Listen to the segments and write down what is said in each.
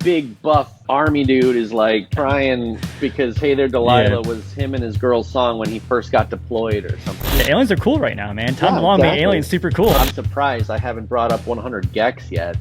big buff army dude is like trying because Hey There Delilah was him and his girl's song when he first got deployed or something. The aliens are cool right now, man. Tom DeLonge made aliens super cool. I'm surprised I haven't brought up 100 Gecs yet.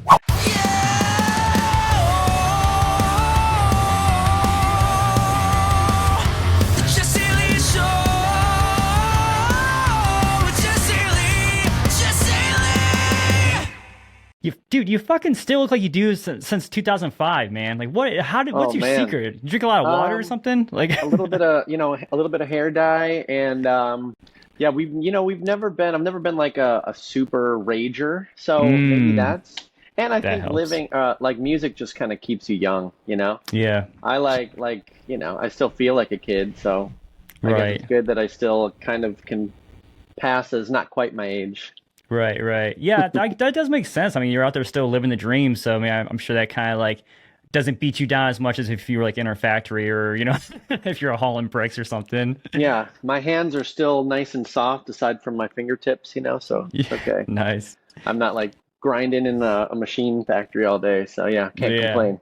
You fucking still look like you do since 2005, man. Like, what? What's your secret? You drink a lot of water or something? Like a little bit of hair dye, and I've never been like a super rager, so maybe that's. And I think helps. living like music just kind of keeps you young, you know. Yeah. I I still feel like a kid, so I guess it's good that I still kind of can pass as not quite my age. Right. Yeah, that does make sense. I mean, you're out there still living the dream, so I mean, I'm sure that kind of like doesn't beat you down as much as if you were like in a factory or, you know, if you're hauling bricks or something. Yeah, my hands are still nice and soft aside from my fingertips, you know, so it's okay. Nice. I'm not like grinding in a machine factory all day, so yeah, can't complain.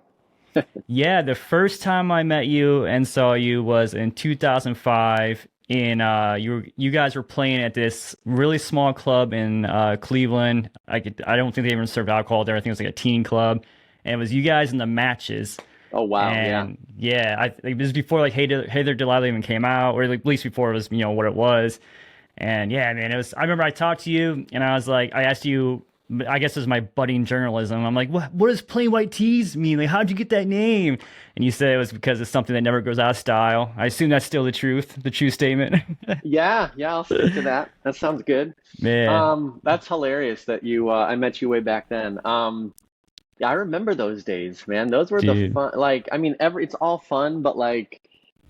Yeah, the first time I met you and saw you was in 2005. You guys were playing at this really small club in Cleveland. I don't think they even served alcohol there. I think it was like a teen club, and it was you guys in the Matches. Oh wow! And it was before like Hey There Delilah even came out, or at least before it was what it was. And yeah, man, it was. I remember I talked to you, and I was like, I asked you. I guess it was my budding journalism. I'm like, what does plain white tees mean? Like, how'd you get that name? And you said it was because it's something that never goes out of style. I assume that's still the true statement. Yeah, I'll stick to that. That sounds good. Man. That's hilarious that I met you way back then. Yeah, I remember those days, man. Those were the fun. Like, I mean, it's all fun, but like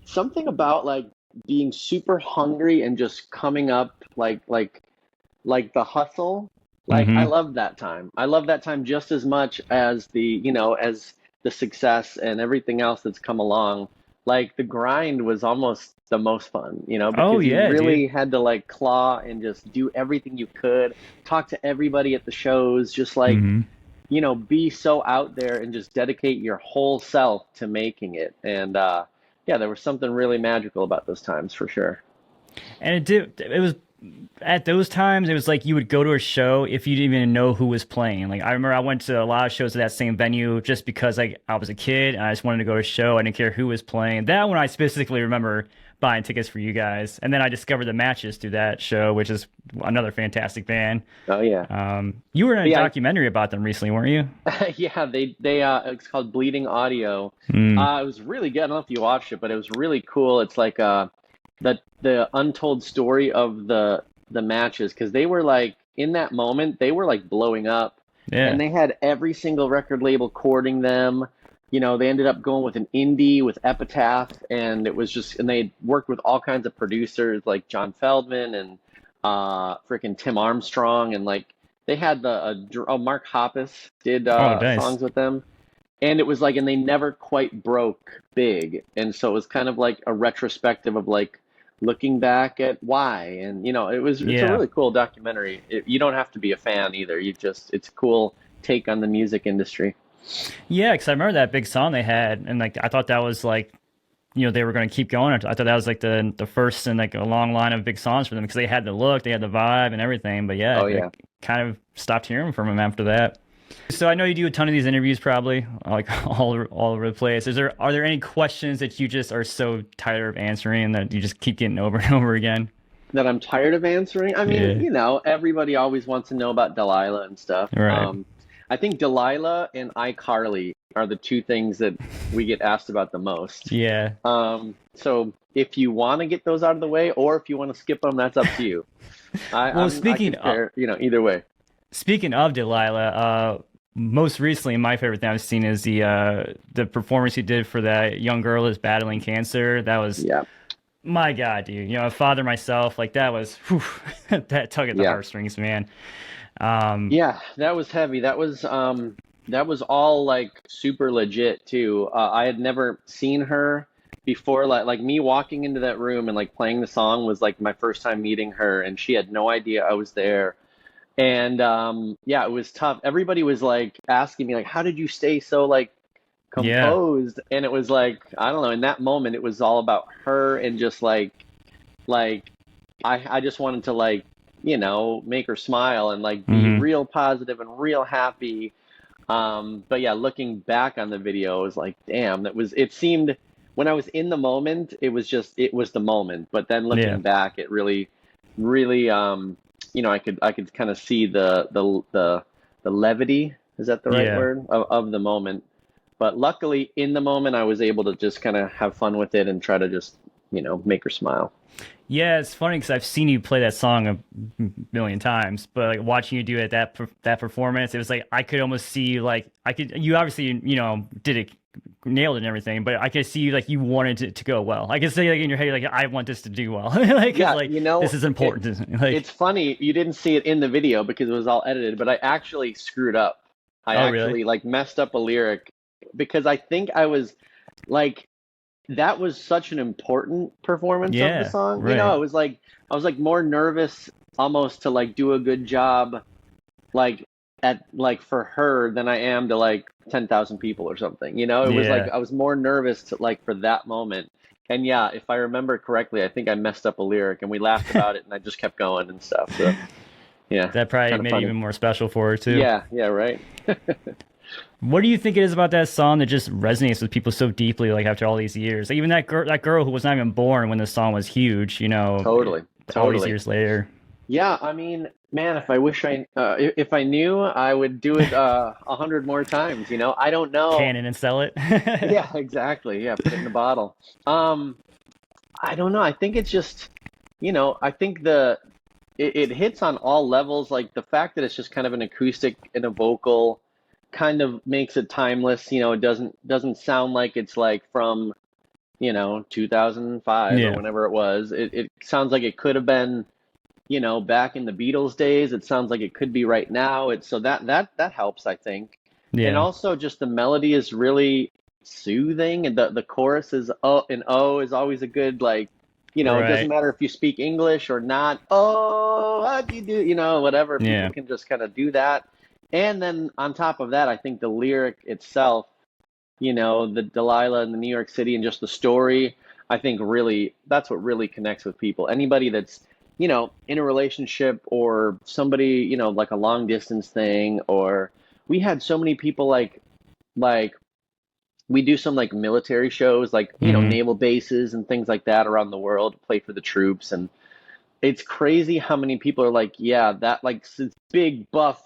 something about like being super hungry and just coming up like the hustle. Like I love that time. I love that time just as much as as the success and everything else that's come along. Like the grind was almost the most fun, because you really had to like claw and just do everything you could, talk to everybody at the shows, just like, be so out there and just dedicate your whole self to making it. And there was something really magical about those times for sure. And it was at those times, it was like you would go to a show if you didn't even know who was playing. Like I remember I went to a lot of shows at that same venue just because I was a kid and I just wanted to go to a show. I didn't care who was playing. That one I specifically remember buying tickets for you guys. And then I discovered the Matches through that show, which is another fantastic band. Oh yeah. You were in a documentary about them recently, weren't you? Yeah, they it's called Bleeding Audio. It was really good. I don't know if you watched it, but it was really cool. It's like the untold story of the Matches, because they were like in that moment they were like blowing up, and they had every single record label courting them. They ended up going with an indie with Epitaph, and it was just, and they worked with all kinds of producers like John Feldman and freaking Tim Armstrong, and like they had Mark Hoppus did songs with them. And it was like, and they never quite broke big, and so it was kind of like a retrospective of like looking back at why, and it's a really cool documentary. You don't have to be a fan either. It's a cool take on the music industry. Yeah, because I remember that big song they had, and like I thought that was like, they were going to keep going. I thought that was like the first in like a long line of big songs for them, because they had the look, they had the vibe and everything. But I kind of stopped hearing from them after that. So I know you do a ton of these interviews, probably like all over the place. Are there any questions that you just are so tired of answering that you just keep getting over and over again? That I'm tired of answering? I mean, everybody always wants to know about Delilah and stuff. Right. I think Delilah and iCarly are the two things that we get asked about the most. Yeah. So if you want to get those out of the way, or if you want to skip them, that's up to you. Either way. Speaking of Delilah, most recently, my favorite thing I've seen is the performance you did for that young girl who's battling cancer. That was, my God, dude. A father myself, like that was, that tug at the heartstrings, man. That was heavy. That was all like super legit too. I had never seen her before. Like me walking into that room and like playing the song was like my first time meeting her, and she had no idea I was there. And it was tough. Everybody was like asking me like, how did you stay so like Yeah. composed, and it was like, I don't know, in that moment it was all about her, and just like I just wanted to, like, make her smile and like be Hmm. real positive and real happy. But yeah, looking back on the video, it was like, damn, it seemed, when I was in the moment, it was the moment. But then Yeah. looking back, it really, really, I could kind of see the levity, is that the right Yeah. word, of the moment. But luckily, in the moment, I was able to just kind of have fun with it and try to just, make her smile. Yeah, it's funny because I've seen you play that song a million times, but like watching you do it that performance, it was like I could almost see you, like you obviously did it, nailed it and everything, but I could see you like you wanted it to go well. I could say like in your head like I want this to do well, like 'cause, Yeah, like this is important to me. it's Like, funny you didn't see it in the video because it was all edited, but I actually screwed up. I oh really? actually like messed up a lyric because I think I was like, that was such an important performance of the Yeah, song. right. It was like I was like more nervous almost to like do a good job, like at like for her, than I am to like 10,000 people or something. It was like Yeah. I was more nervous to like for that moment. And yeah, if I remember correctly, I think I messed up a lyric and we laughed about it and I just kept going and stuff. So yeah, That probably kind of made it funny. even more special for her too. Yeah, yeah, right. What do you think it is about that song that just resonates with people so deeply, like after all these years? Like, even that girl who was not even born when the song was huge, Totally, all these totally. years later. Yeah, I mean, man, if I wish if I knew, I would do it 100 more times. I don't know. Canon and sell it. Yeah, exactly. Yeah, put it in a bottle. Um, I don't know. I think it's just, I think it hits on all levels. Like the fact that it's just kind of an acoustic and a vocal kind of makes it timeless. It doesn't sound like it's like from, 2005 or Yeah, whenever it was. It sounds like it could have been, back in the Beatles days. It sounds like it could be right now. It's so that helps, I think. And yeah, also just the melody is really soothing, and the chorus is is always a good, like, it doesn't right. matter if you speak English or not. Oh, what do you do? Whatever. People Yeah, can just kind of do that. And then on top of that, I think the lyric itself, the Delilah and the New York City and just the story, I think really that's what really connects with people. Anybody that's, in a relationship, or somebody, like a long distance thing, or we had so many people like we do some like military shows, like, hmm, naval bases and things like that around the world, play for the troops. And it's crazy how many people are like, yeah, that like this big buff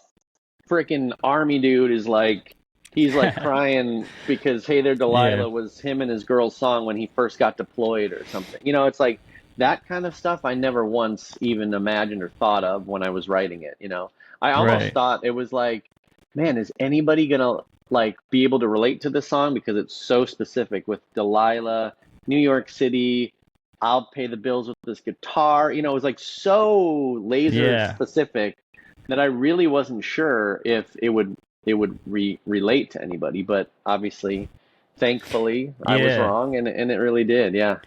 freaking army dude is like, he's like crying because Hey There yeah, Delilah was him and his girl's song when he first got deployed or something. It's like that kind of stuff I never once even imagined or thought of when I was writing it. I almost right. thought it was like, man, is anybody gonna like be able to relate to this song because it's so specific with Delilah, New York City, I'll pay the bills with this guitar. It was like so laser Yeah, specific that I really wasn't sure if it would relate to anybody. But obviously, thankfully, I was yeah. wrong, and it really did. Yeah,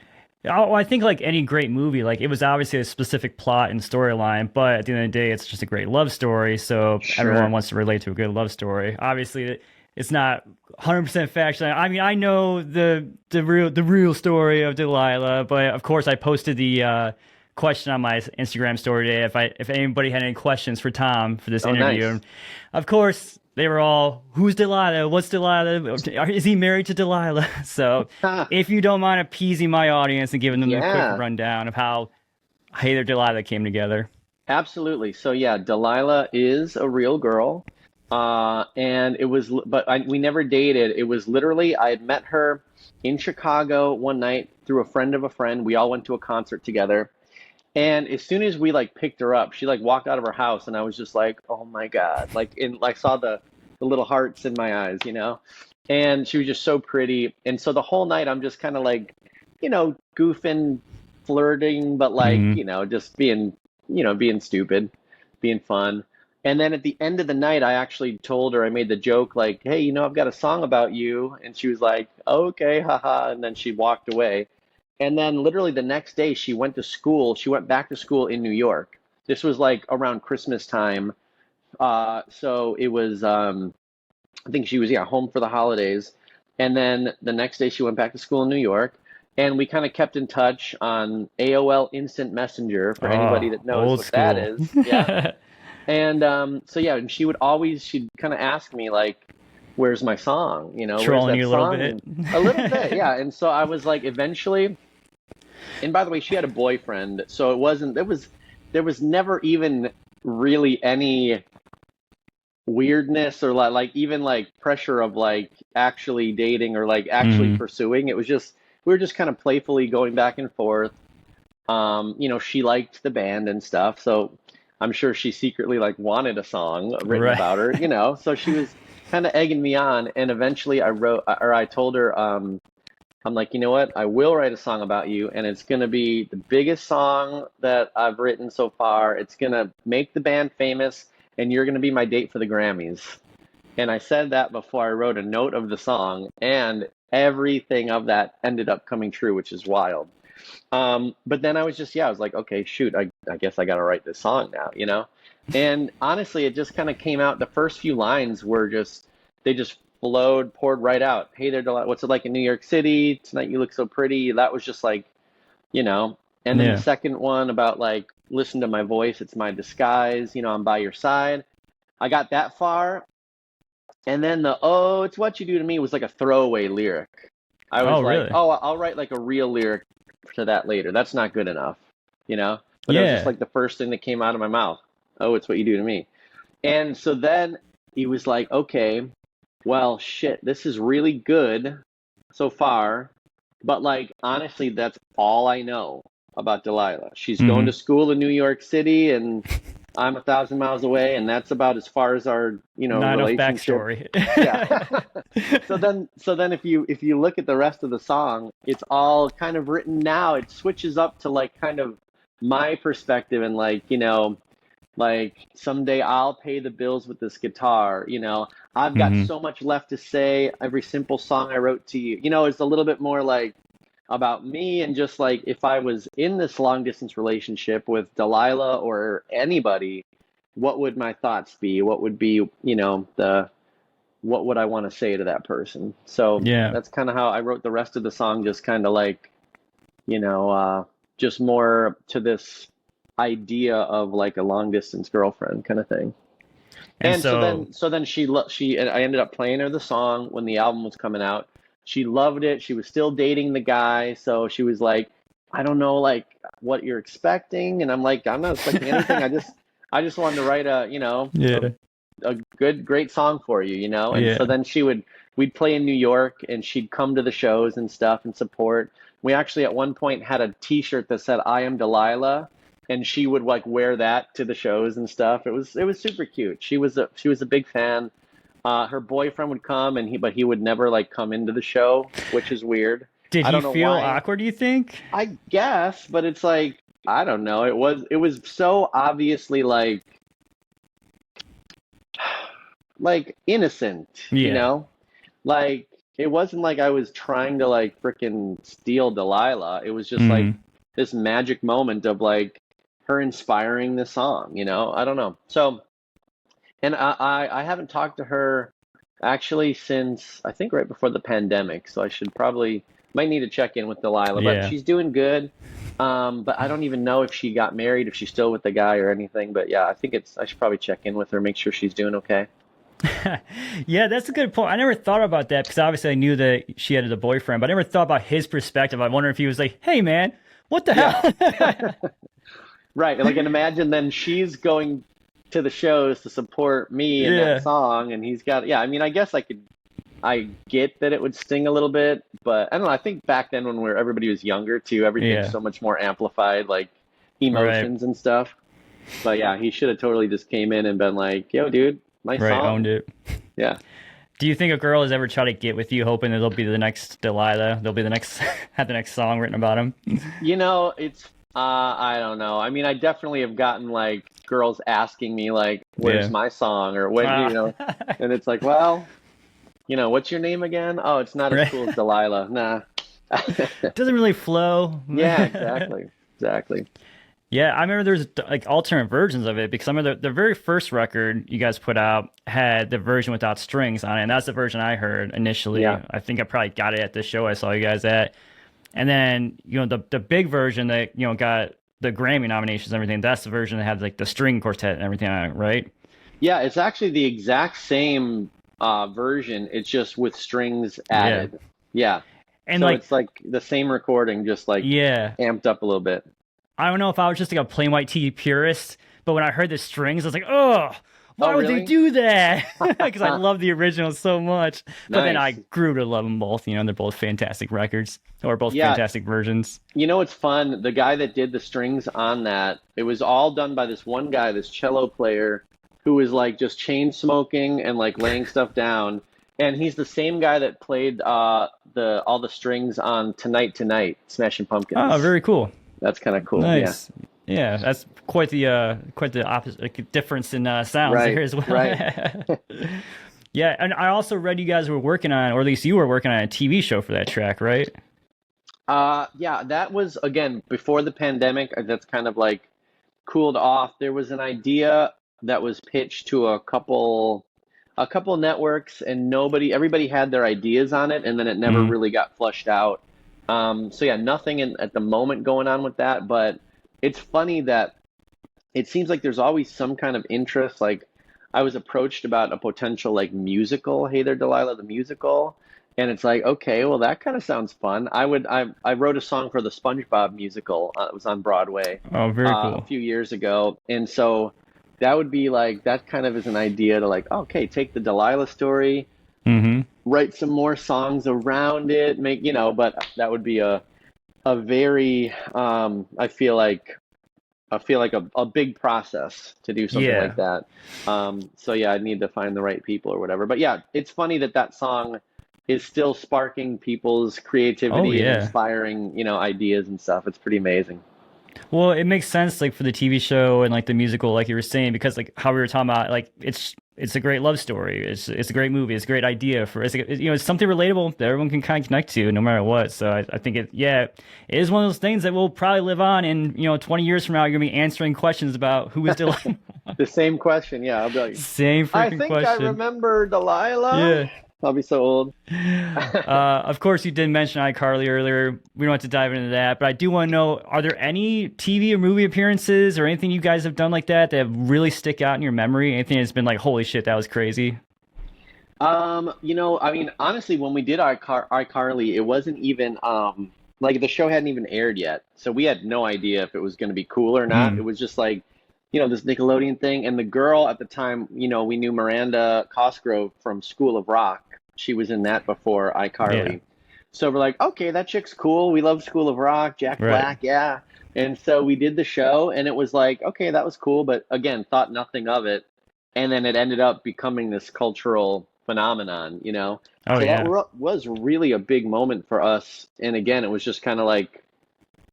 Oh, I think like any great movie, like it was obviously a specific plot and storyline, but at the end of the day, it's just a great love story. So everyone sure. wants to relate to a good love story. Obviously, it's not 100% factual. I mean, I know the real story of Delilah, but of course, I posted the question on my Instagram story today if anybody had any questions for Tom for this Oh, interview. nice. And of course, they were all, "Who's Delilah? What's Delilah? Is he married to Delilah?" So, if you don't mind appeasing my audience and giving them a quick Yeah, rundown of how Hey There Delilah came together. absolutely. So yeah, Delilah is a real girl. And it was, but we never dated. It was literally, I had met her in Chicago one night through a friend of a friend. We all went to a concert together. And as soon as we like picked her up, she like walked out of her house, and I was just like, oh my God, like in like saw the little hearts in my eyes. And she was just so pretty. And so the whole night I'm just kind of like, goofing, flirting, but like, Hmm. just being stupid, being fun. And then at the end of the night, I actually told her, I made the joke like, hey, I've got a song about you. And she was like, okay, haha. And then she walked away. And then literally the next day, she went to school. She went back to school in New York. This was like around Christmas time. So it was, I think she was, yeah, home for the holidays. And then the next day she went back to school in New York, and we kind of kept in touch on AOL Instant Messenger for anybody Oh, that knows old what that school. is. Yeah. And so yeah, and she'd kind of ask me like, "Where's my song? Where's Trolling that you a little song?" bit. And a little bit, yeah. And so I was like, eventually. And by the way, she had a boyfriend, so there was never even really any weirdness or like even like pressure of like actually dating or like actually Hmm. pursuing. It was just we were just kind of playfully going back and forth. She liked the band and stuff, so I'm sure she secretly like wanted a song written Right. about her. So she was kind of egging me on, and eventually I told her, I'm like, you know what? I will write a song about you, and it's gonna be the biggest song that I've written so far. It's gonna make the band famous, and you're gonna be my date for the Grammys. And I said that before I wrote a note of the song, and everything of that ended up coming true, which is wild. But then I was like, okay, shoot, I guess I gotta write this song now. And honestly, it just kind of came out. The first few lines were they just flowed, poured right out. Hey there, Delilah, what's it like in New York City? Tonight you look so pretty. That was just like, you know. And then the Yeah. second one about like, listen to my voice, it's my disguise, I'm by your side. I got that far. And then oh, it's what you do to me was like a throwaway lyric. I was Oh, like, really? oh, I'll write like a real lyric to that later. That's not good enough, you know? But it was just Yeah. like the first thing that came out of my mouth. Oh, it's what you do to me. And so then he was like, okay, well, shit, this is really good so far. But like, honestly, that's all I know about Delilah. She's going Hmm. to school in New York City, and I'm 1,000 miles away, and that's about as far as our, Not enough relationship. backstory. Yeah. So then if you look at the rest of the song, it's all kind of written now. It switches up to like kind of my perspective and like someday I'll pay the bills with this guitar. I've got Hmm. so much left to say. Every simple song I wrote to you, it's a little bit more like about me and just like if I was in this long distance relationship with Delilah or anybody, what would my thoughts be? What would be, the what would I want to say to that person? So Yeah. that's kind of how I wrote the rest of the song, just kind of like, you know, uh, just more to this idea of like a long distance girlfriend kind of thing. And And so so, then, so then and I ended up playing her the song when the album was coming out. She loved it. She was still dating the guy, so she was like, I don't know, like what you're expecting, and I'm like, I'm not expecting anything. I just wanted to write yeah. a great song for you. And so Yeah. then we'd play in New York, and she'd come to the shows and stuff and support. We actually at one point had a T-shirt that said "I am Delilah," and she would like wear that to the shows and stuff. It was super cute. She was a big fan. Her boyfriend would come, but he would never like come into the show, which is weird. Did I he don't know feel why. awkward, do you think? I guess, but it's like I don't know. It was so obviously like innocent, you Yeah. know? Like it wasn't like I was trying to like frickin' steal Delilah. It was just like Hmm. this magic moment of like her inspiring the song. I don't know. So, and I haven't talked to her actually since I think right before the pandemic. So I should probably might need to check in with Delilah, but Yeah. she's doing good. But I don't even know if she got married, if she's still with the guy or anything. But yeah, I should probably check in with her, make sure she's doing okay. Yeah, that's a good point. I never thought about that because obviously I knew that she had a boyfriend, but I never thought about his perspective. I wonder if he was like, "Hey, man, what the Yeah. hell?" Right. Like, and imagine then she's going to the shows to support me in that Yeah. song, and yeah, I mean, I guess I get that it would sting a little bit, but I don't know. I think back then when everybody was younger too, everything's Yeah. so much more amplified, like Right. emotions and stuff. But yeah, he should have totally just came in and been like, yo, dude, my Right. Owned song. it. Yeah. Do you think a girl has ever tried to get with you, hoping that they'll be the next Delilah? They'll be the next, have the next song written about him? I don't know. I mean, I definitely have gotten like girls asking me like, where's Yeah. my song or when, Ah. and it's like, well, what's your name again? Oh, it's not as Right. cool as Delilah. Nah. Doesn't really flow. Yeah, exactly. Exactly. Yeah, I remember there's like alternate versions of it because I remember the very first record you guys put out had the version without strings on it, and that's the version I heard initially. Yeah. I think I probably got it at the show I saw you guys at. And then, the big version that, got the Grammy nominations and everything, that's the version that had like the string quartet and everything on it, right? Yeah, it's actually the exact same version. It's just with strings Yeah. added. Yeah. And So like, it's like the same recording, just like yeah, amped up a little bit. I don't know if I was just like a plain white TV purist, but when I heard the strings, I was like, oh, Oh, why would they really? do that? Because I love the original so much. But then I Nice. grew to love them both. They're both fantastic records or both Yeah, fantastic versions. you know what's fun? The guy that did the strings on that, it was all done by this one guy, this cello player, who was like just chain smoking and like laying stuff down. And he's the same guy that played the all the strings on Tonight Tonight, Smashing Oh, Pumpkins. very cool. That's kind of cool. Yeah. Nice. Yeah, that's quite the opposite like, difference in sounds Right. there as well. Right. Yeah, and I also read you guys were working on, or at least you were working on a TV show for that track, right? Yeah, that was again before the pandemic. That's kind of like cooled off. There was an idea that was pitched to a couple networks, and everybody had their ideas on it, and then it never Mm, really got flushed out. So yeah, nothing at the moment going on with that, but it's funny that it seems like there's always some kind of interest. Like I was approached about a potential like musical, Hey There Delilah, the musical, and it's like, okay, well that kind of sounds fun. I wrote a song for the SpongeBob musical. It was on Broadway oh, very a cool. few years ago, and so that would be like that kind of is an idea to like, okay, take the Delilah story, Hmm. write some more songs around it, but that would be a very I feel like a big process to do something Yeah. like that. So yeah, I need to find the right people or whatever. But yeah, it's funny that that song is still sparking people's Oh, creativity and yeah. inspiring, ideas and stuff. It's pretty amazing. Well, it makes sense like for the TV show and like the musical, like you were saying, because like how we were talking about, like it's a great love story. It's a great movie. It's a great idea for it's something relatable that everyone can kind of connect to no matter what. So I think it is one of those things that will probably live on in 20 years from now. You're gonna be answering questions about who is Delilah. The same question, yeah. I'll be like, Same I freaking think I question. remember Delilah. Yeah. I'll be so old. Of course, you did mention iCarly earlier. We don't have to dive into that, but I do want to know: are there any TV or movie appearances or anything you guys have done like that really stick out in your memory? Anything that's been like, holy shit, that was crazy? I mean, honestly, when we did iCarly, it wasn't even like the show hadn't even aired yet, so we had no idea if it was going to be cool or not. It Mm, was just like, this Nickelodeon thing, and the girl at the time, we knew Miranda Cosgrove from School of Rock. She was in that before yeah, iCarly, so we're like, okay, that chick's cool. We love School of Rock, Jack right. Black, yeah. And so we did the show, and it was like, okay, that was cool, but again, thought nothing of it, and then it ended up becoming this cultural phenomenon. Oh So that yeah, was really a big moment for us. And again, it was just kind of like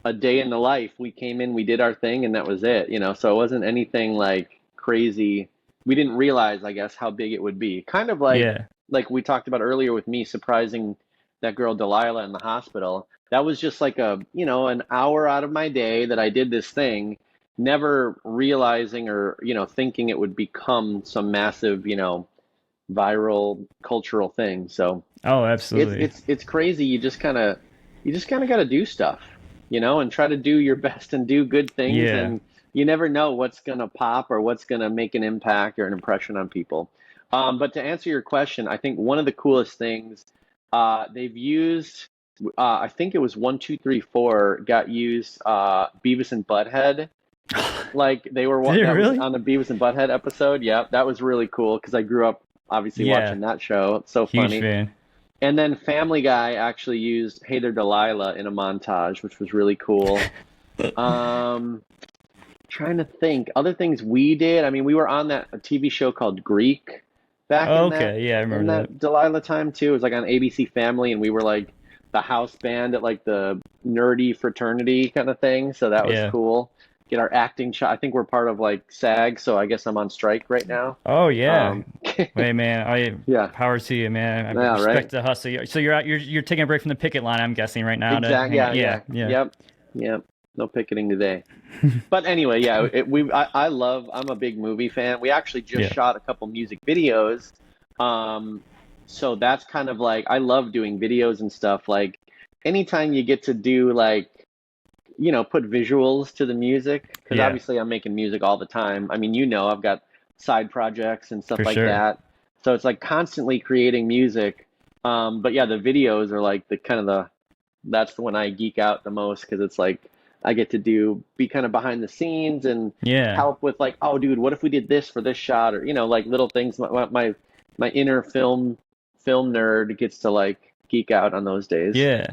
a day in the life. We came in, we did our thing, and that was it. So it wasn't anything like crazy. We didn't realize, I guess, how big it would be. Kind of like yeah. like we talked about earlier with me surprising that girl Delilah in the hospital. That was just like an hour out of my day that I did this thing, never realizing or, thinking it would become some massive, viral cultural thing. So Oh, it's absolutely. it's it's crazy. You just kind of got to do stuff, and try to do your best and do good things. Yeah. And you never know what's gonna pop or what's gonna make an impact or an impression on people. But to answer your question, I think one of the coolest things they've used, I think it was 1, 2, 3, 4 got used. Beavis and Butthead, like they were Did one it that was really? on the Beavis and Butthead episode. Yeah, that was really cool because I grew up obviously Yeah. watching that show. It's so Huge funny. fan. And then Family Guy actually used Hey There Delilah in a montage, which was really cool. Um, Trying to think other things we did. I mean, we were on that a TV show called Greek back in that Okay, yeah, I in remember that. that Delilah time too. It was like on ABC Family, and we were like the house band at like the nerdy fraternity kind of thing. So that was Yeah. cool. Get our acting shot. I think we're part of like SAG, so I guess I'm on strike right now. Oh yeah. Um, Wait, man. I yeah, power to you, man. I yeah, right. respect the hustle. So you're out. You're taking a break from the picket line. I'm guessing right now to Exactly. hang out. Yeah, Yeah, yeah. yeah. Yep. Yep. no picketing today. But anyway, yeah, I'm a big movie fan. We actually just Yeah. shot a couple music videos. Um, so that's kind of like, I love doing videos and stuff. Like anytime you get to do like, put visuals to the music, because Yeah, obviously I'm making music all the time. I mean, I've got side projects and stuff for like sure. that. So it's like constantly creating music. But yeah, the videos are like that's the one I geek out the most because it's like I get to be kind of behind the scenes and Yeah. help with like, oh, dude, what if we did this for this shot, or like little things. My inner film nerd gets to like geek out on those days. Yeah.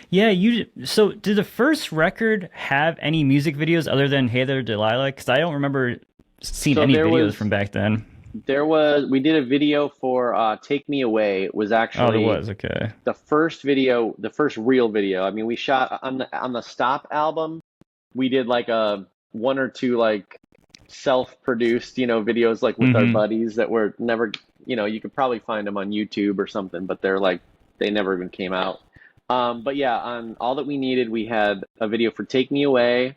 Yeah, so did the first record have any music videos other than Hey There Delilah? Because I don't remember seeing So any videos from back then. we did a video for Take Me Away. It was Oh, there actually was. Okay. the first video, the first real video. I mean, we shot on the Stop album. We did like a one or two like self-produced, videos like with our Mm-hmm. buddies that were never, you could probably find them on YouTube or something, but they never even came out. But yeah, on All That We Needed, we had a video for Take Me Away,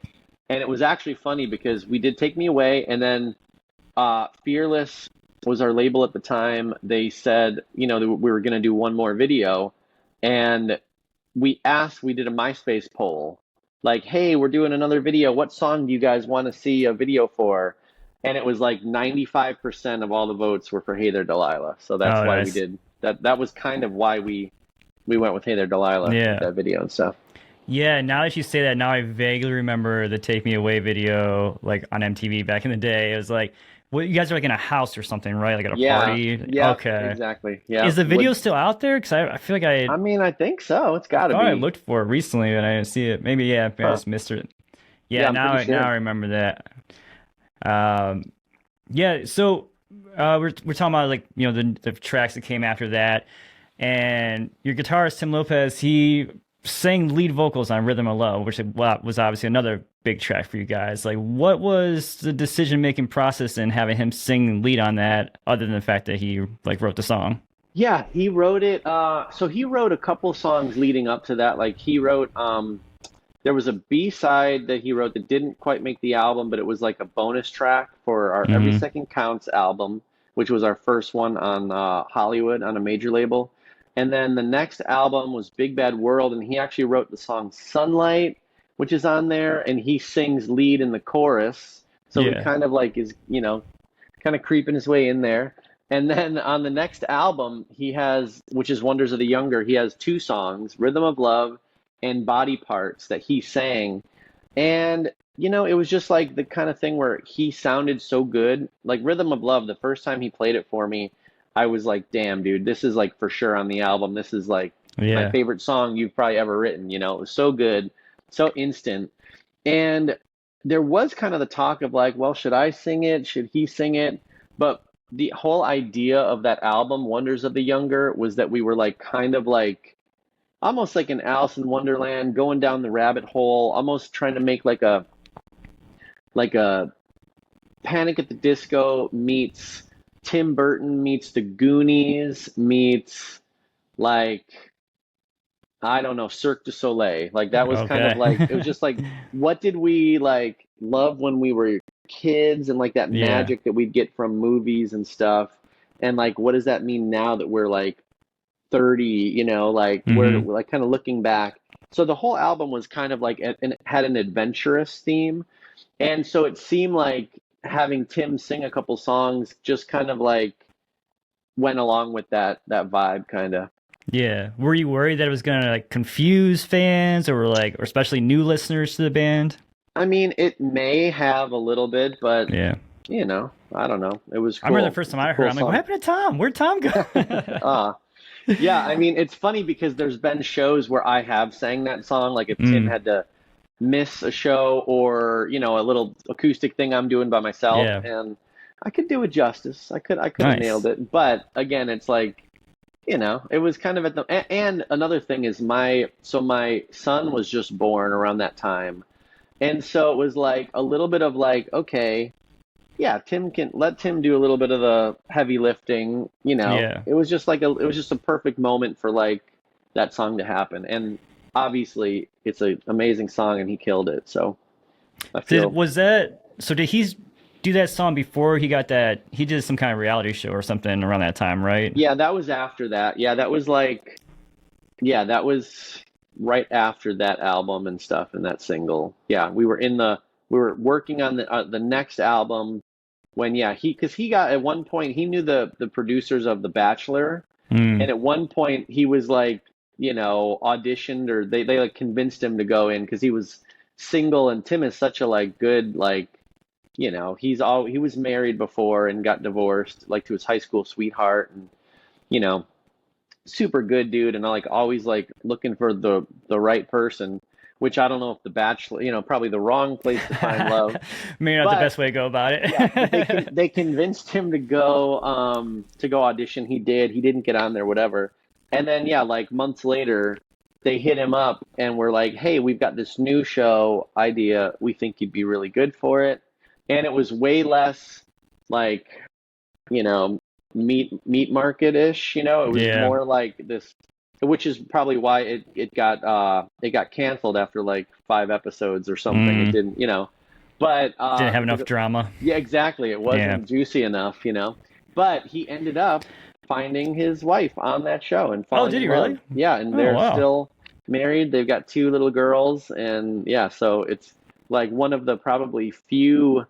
and it was actually funny because we did Take Me Away, and then Fearless was our label at the time. They said, that we were going to do one more video, and we did a MySpace poll, like, hey, we're doing another video. What song do you guys want to see a video for? And it was like 95% of all the votes were for Hey There Delilah. So that's Oh, why we nice. did that. That was kind of why we went with Hey There Delilah with Yeah. that video and stuff. Yeah, now that you say that, now I vaguely remember the Take Me Away video, like on MTV back in the day. It was like, well, you guys are like in a house or something, right? Like at a Yeah, party. yeah, Okay. exactly. Yeah. Is the video still out there? Because I feel like I mean, I think so. It's I got to thought I be. looked for it recently and I didn't see it. Maybe, yeah, maybe I Huh. just missed it. Yeah, Yeah, I'm pretty now sure. I remember that. Um, yeah, so we're talking about like the tracks that came after that, and your guitarist Tim Lopez he sang lead vocals on Rhythm of Love, which was obviously another big track for you guys. Like, what was the decision making process in having him sing lead on that, other than the fact that he like wrote the song? Yeah, he wrote it. So he wrote a couple songs leading up to that. Like he wrote, there was a B side that he wrote that didn't quite make the album, but it was like a bonus track for our Every Hmm. Second Counts album, which was our first one on Hollywood on a major label. And then the next album was Big Bad World, and he actually wrote the song Sunlight, which is on there, and he sings lead in the chorus. So he Yeah. kind of like is, kind of creeping his way in there. And then on the next album, he has, which is Wonders of the Younger, he has two songs, Rhythm of Love and Body Parts, that he sang. And, it was just like the kind of thing where he sounded so good. Like Rhythm of Love, the first time he played it for me, I was like, damn, dude, this is like for sure on the album. This is like my Yeah. favorite song you've probably ever written. It was so good, so instant. And there was kind of the talk of like, well, should I sing it? Should he sing it? But the whole idea of that album, Wonders of the Younger, was that we were like kind of like almost like an Alice in Wonderland, going down the rabbit hole, almost trying to make like a Panic at the Disco meets Tim Burton meets the Goonies meets like I don't know, Cirque du Soleil. Like that was kind of Okay. like it was just like what did we like love when we were kids and like that Yeah. magic that we'd get from movies and stuff. And like what does that mean now that we're like 30, like we're Hmm. like kind of looking back. So the whole album was kind of like and it had an adventurous theme. And so it seemed like having Tim sing a couple songs just kind of like went along with that vibe kind of. Yeah. Were you worried that it was gonna like confuse fans or especially new listeners to the band? I mean, it may have a little bit, but Yeah. I don't know. It was I remember the cool. first time It's a I heard, cool it, I'm like, what song. happened to Tom? Where'd Tom go? Uh, yeah, I mean, it's funny because there's been shows where I have sang that song, like if Tim Mm, had to miss a show or, a little acoustic thing I'm doing by myself, yeah. and I could do it justice. I could have nailed Nice. it. But again, it's like, it was kind of and another thing is my son was just born around that time. And so it was like a little bit of like, okay, yeah, let Tim do a little bit of the heavy lifting, Yeah. It was just a perfect moment for like that song to happen. And obviously it's an amazing song and he killed it. So I Did feel, was that so? Did he do that song before he got that? He did some kind of reality show or something around that time, right? yeah, that was after that. Yeah, that was like, yeah, that was right after that album and stuff and that single. Yeah, we were working on the next album when, yeah, because he got, at one point he knew the producers of The Bachelor, Mm. and at one point he was like, auditioned, or they like convinced him to go in because he was single, and Tim is such a like good, like, he was married before and got divorced, like, to his high school sweetheart, and you know super good dude, and like always like looking for the right person, which I don't know if The Bachelor, probably the wrong place to find love. Maybe not the But best way to go about yeah, but it. they convinced him to go audition. He did. He didn't get on there, whatever. And then, yeah, like months later, they hit him up and were like, "Hey, we've got this new show idea. We think you'd be really good for it." And it was way less like, you know, meat market ish. It was Yeah, more like this, which is probably why it got canceled after like 5 episodes or something. It mm. didn't, but Didn't have because enough drama. yeah, exactly. It Yeah. wasn't juicy enough. But he ended up finding his wife on that show and Oh, falling did in he love. really? Yeah, and Oh, they're wow. still married. They've got two little girls, and yeah, so it's like one of the probably few,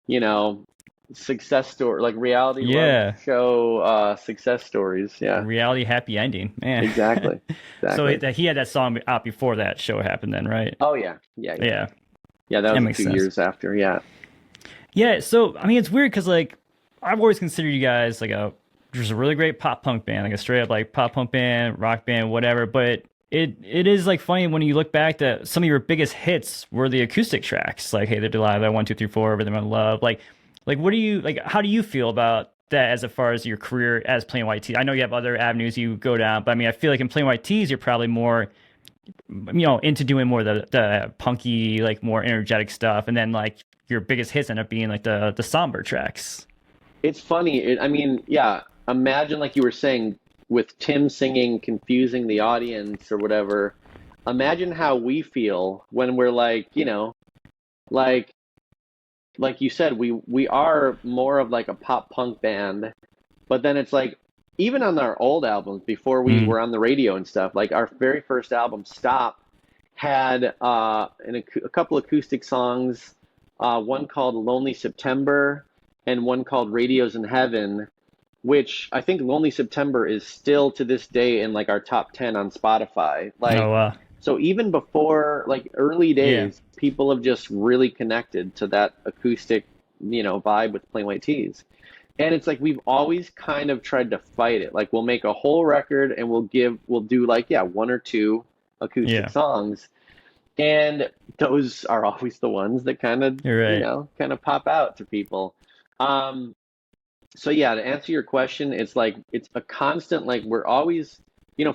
you know, success story, like reality love Yeah. show success stories. A Yeah, reality happy ending, man. exactly. So Exactly. he had that song out before that show happened, then, right? Oh yeah. Yeah, yeah. Yeah, Yeah, that that was a makes few sense. years after. Yeah. Yeah, so I mean, it's weird because like I've always considered you guys like just a really great pop punk band, like a straight up like pop punk band, rock band, whatever. But it is like funny when you look back that some of your biggest hits were the acoustic tracks, like Hey There Delilah, 1 2 3 4, Rhythm of Love. Like what do you like? How do you feel about that as far as your career as Plain White T's? I know you have other avenues you go down, but I mean, I feel like in Plain White T's, you're probably more into doing more the punky, like more energetic stuff, and then like your biggest hits end up being like the somber tracks. It's funny. I mean, yeah, imagine, like you were saying, with Tim singing, confusing the audience or whatever. Imagine how we feel when we're like, like like you said, we are more of like a pop punk band, but then it's like, even on our old albums before we Mm. were on the radio and stuff, like our very first album, Stop, had a couple acoustic songs, one called Lonely September and one called Radios in Heaven, which I think Lonely September is still to this day in like our top 10 on Spotify. Oh, Like, so even before, like, early yeah, days, people have just really connected to that acoustic, vibe with Plain White T's. And it's like we've always kind of tried to fight it. Like, we'll make a whole record and we'll do like, yeah, one or two acoustic yeah, songs. And those are always the ones that you're right. kind of pop out to people. Um, so yeah, to answer your question, it's like it's a constant, like we're always,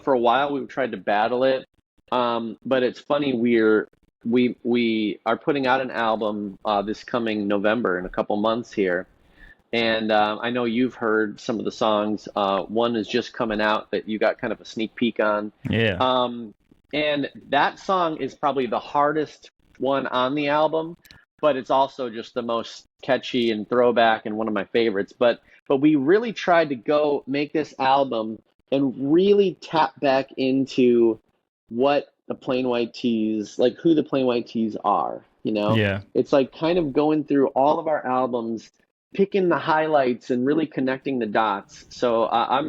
for a while we've tried to battle it. But it's funny, we are putting out an album this coming November, in a couple months here. And I know you've heard some of the songs. One is just coming out that you got kind of a sneak peek on. Yeah, Um, and that song is probably the hardest one on the album, but it's also just the most catchy and throwback and one of my favorites. But we really tried to go make this album and really tap back into what the Plain White Tees, like who the Plain White Tees are, yeah. It's like kind of going through all of our albums, picking the highlights and really connecting the dots. So I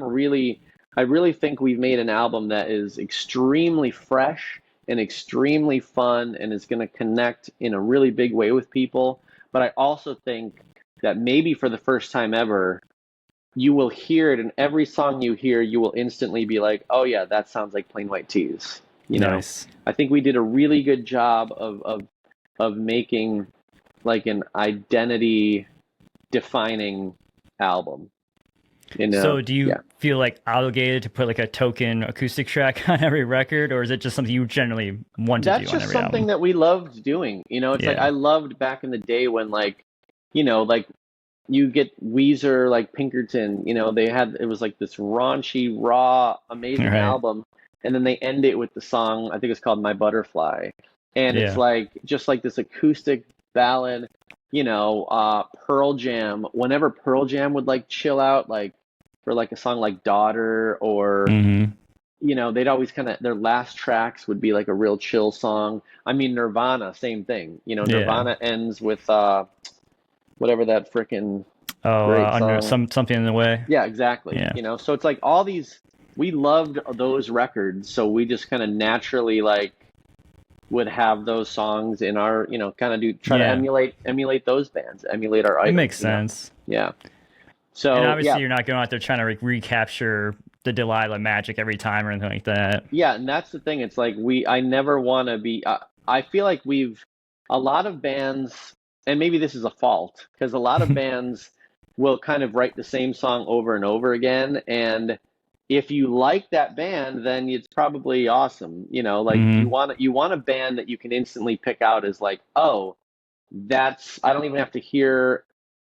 really think we've made an album that is extremely fresh and extremely fun and is going to connect in a really big way with people. But I also think that maybe for the first time ever, you will hear it, and every song you hear, you will instantly be like, "Oh yeah, that sounds like Plain White Tees." Nice. I think we did a really good job of making like an identity defining album. So do you Yeah. feel like obligated to put like a token acoustic track on every record, or is it just something you generally want to do That's on just every something album? that we loved doing. It's like Yeah. I loved back in the day when, like, like you get Weezer, like Pinkerton, they had, it was like this raunchy, raw, All amazing right. album. and then they end it with the song, I think it's called My Butterfly. And it's Yeah. like just like this acoustic ballad, Pearl Jam, whenever Pearl Jam would like chill out, like for like a song like Daughter, or Hmm. they'd always kind of, their last tracks would be like a real chill song. I mean, Nirvana, same thing. Yeah. Nirvana ends with whatever that freaking Oh, great under song. something in the way. Yeah, exactly. Yeah. So it's like all these, we loved those records, so we just kind of naturally like would have those songs in our, kind of do try to Yeah. emulate those bands, emulate our It idols, makes sense. Yeah. And So yeah, obviously, you're not going out there trying to recapture the Delilah magic every time or anything like that. yeah, and that's the thing. It's like I never want to be. I feel like a lot of bands, and maybe this is a fault, because a lot of bands will kind of write the same song over and over again, and if you like that band, then it's probably awesome. Like Hmm. you want a band that you can instantly pick out as like, oh, that's, I don't even have to hear,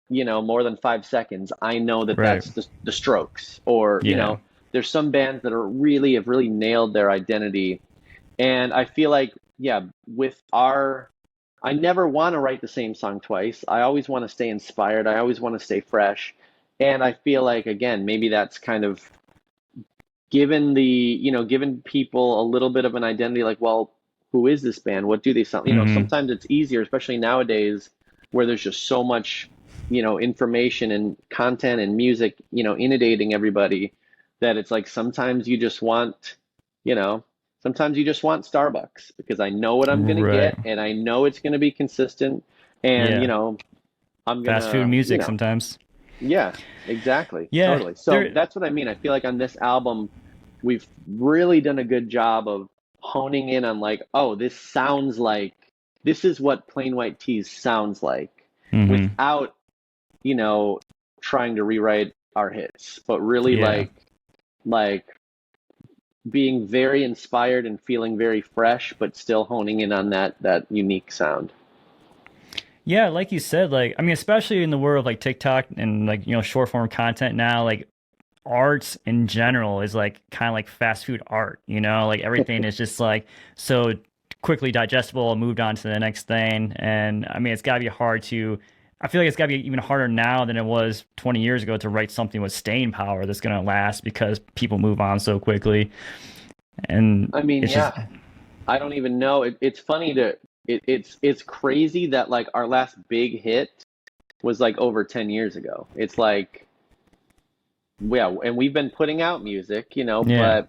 more than 5 seconds. I know that Right. that's the Strokes, or Yeah. there's some bands that have really nailed their identity. And I feel like, yeah, I never want to write the same song twice. I always want to stay inspired. I always want to stay fresh. And I feel like, again, maybe that's kind of given people a little bit of an identity, like, well, who is this band? What do they sound? Hmm. Sometimes it's easier, especially nowadays, where there's just so much, information and content and music, inundating everybody, that it's like you know, sometimes you just want Starbucks, because I know what I'm gonna Right. get, and I know it's gonna be consistent, and Yeah. I'm Fast food gonna, music sometimes. yeah, exactly. Yeah. Totally. So There. that's what I mean. I feel like on this album, we've really done a good job of honing in on like, oh, this is what Plain White Tees sounds like, Hmm. without, you know, trying to rewrite our hits, but really Yeah. like being very inspired and feeling very fresh, but still honing in on that unique sound. Yeah, like you said, like I mean, especially in the world of like TikTok and like short form content now, like art in general is like kind of like fast food art, like everything is just like so quickly digestible and moved on to the next thing. And I mean, it's got to be hard to, I feel like it's got to be even harder now than it was 20 years ago to write something with staying power that's going to last because people move on so quickly. And I mean, it's just, yeah, I don't even know. It's funny it's crazy that like our last big hit was like over 10 years ago. It's like, yeah, and we've been putting out music, yeah,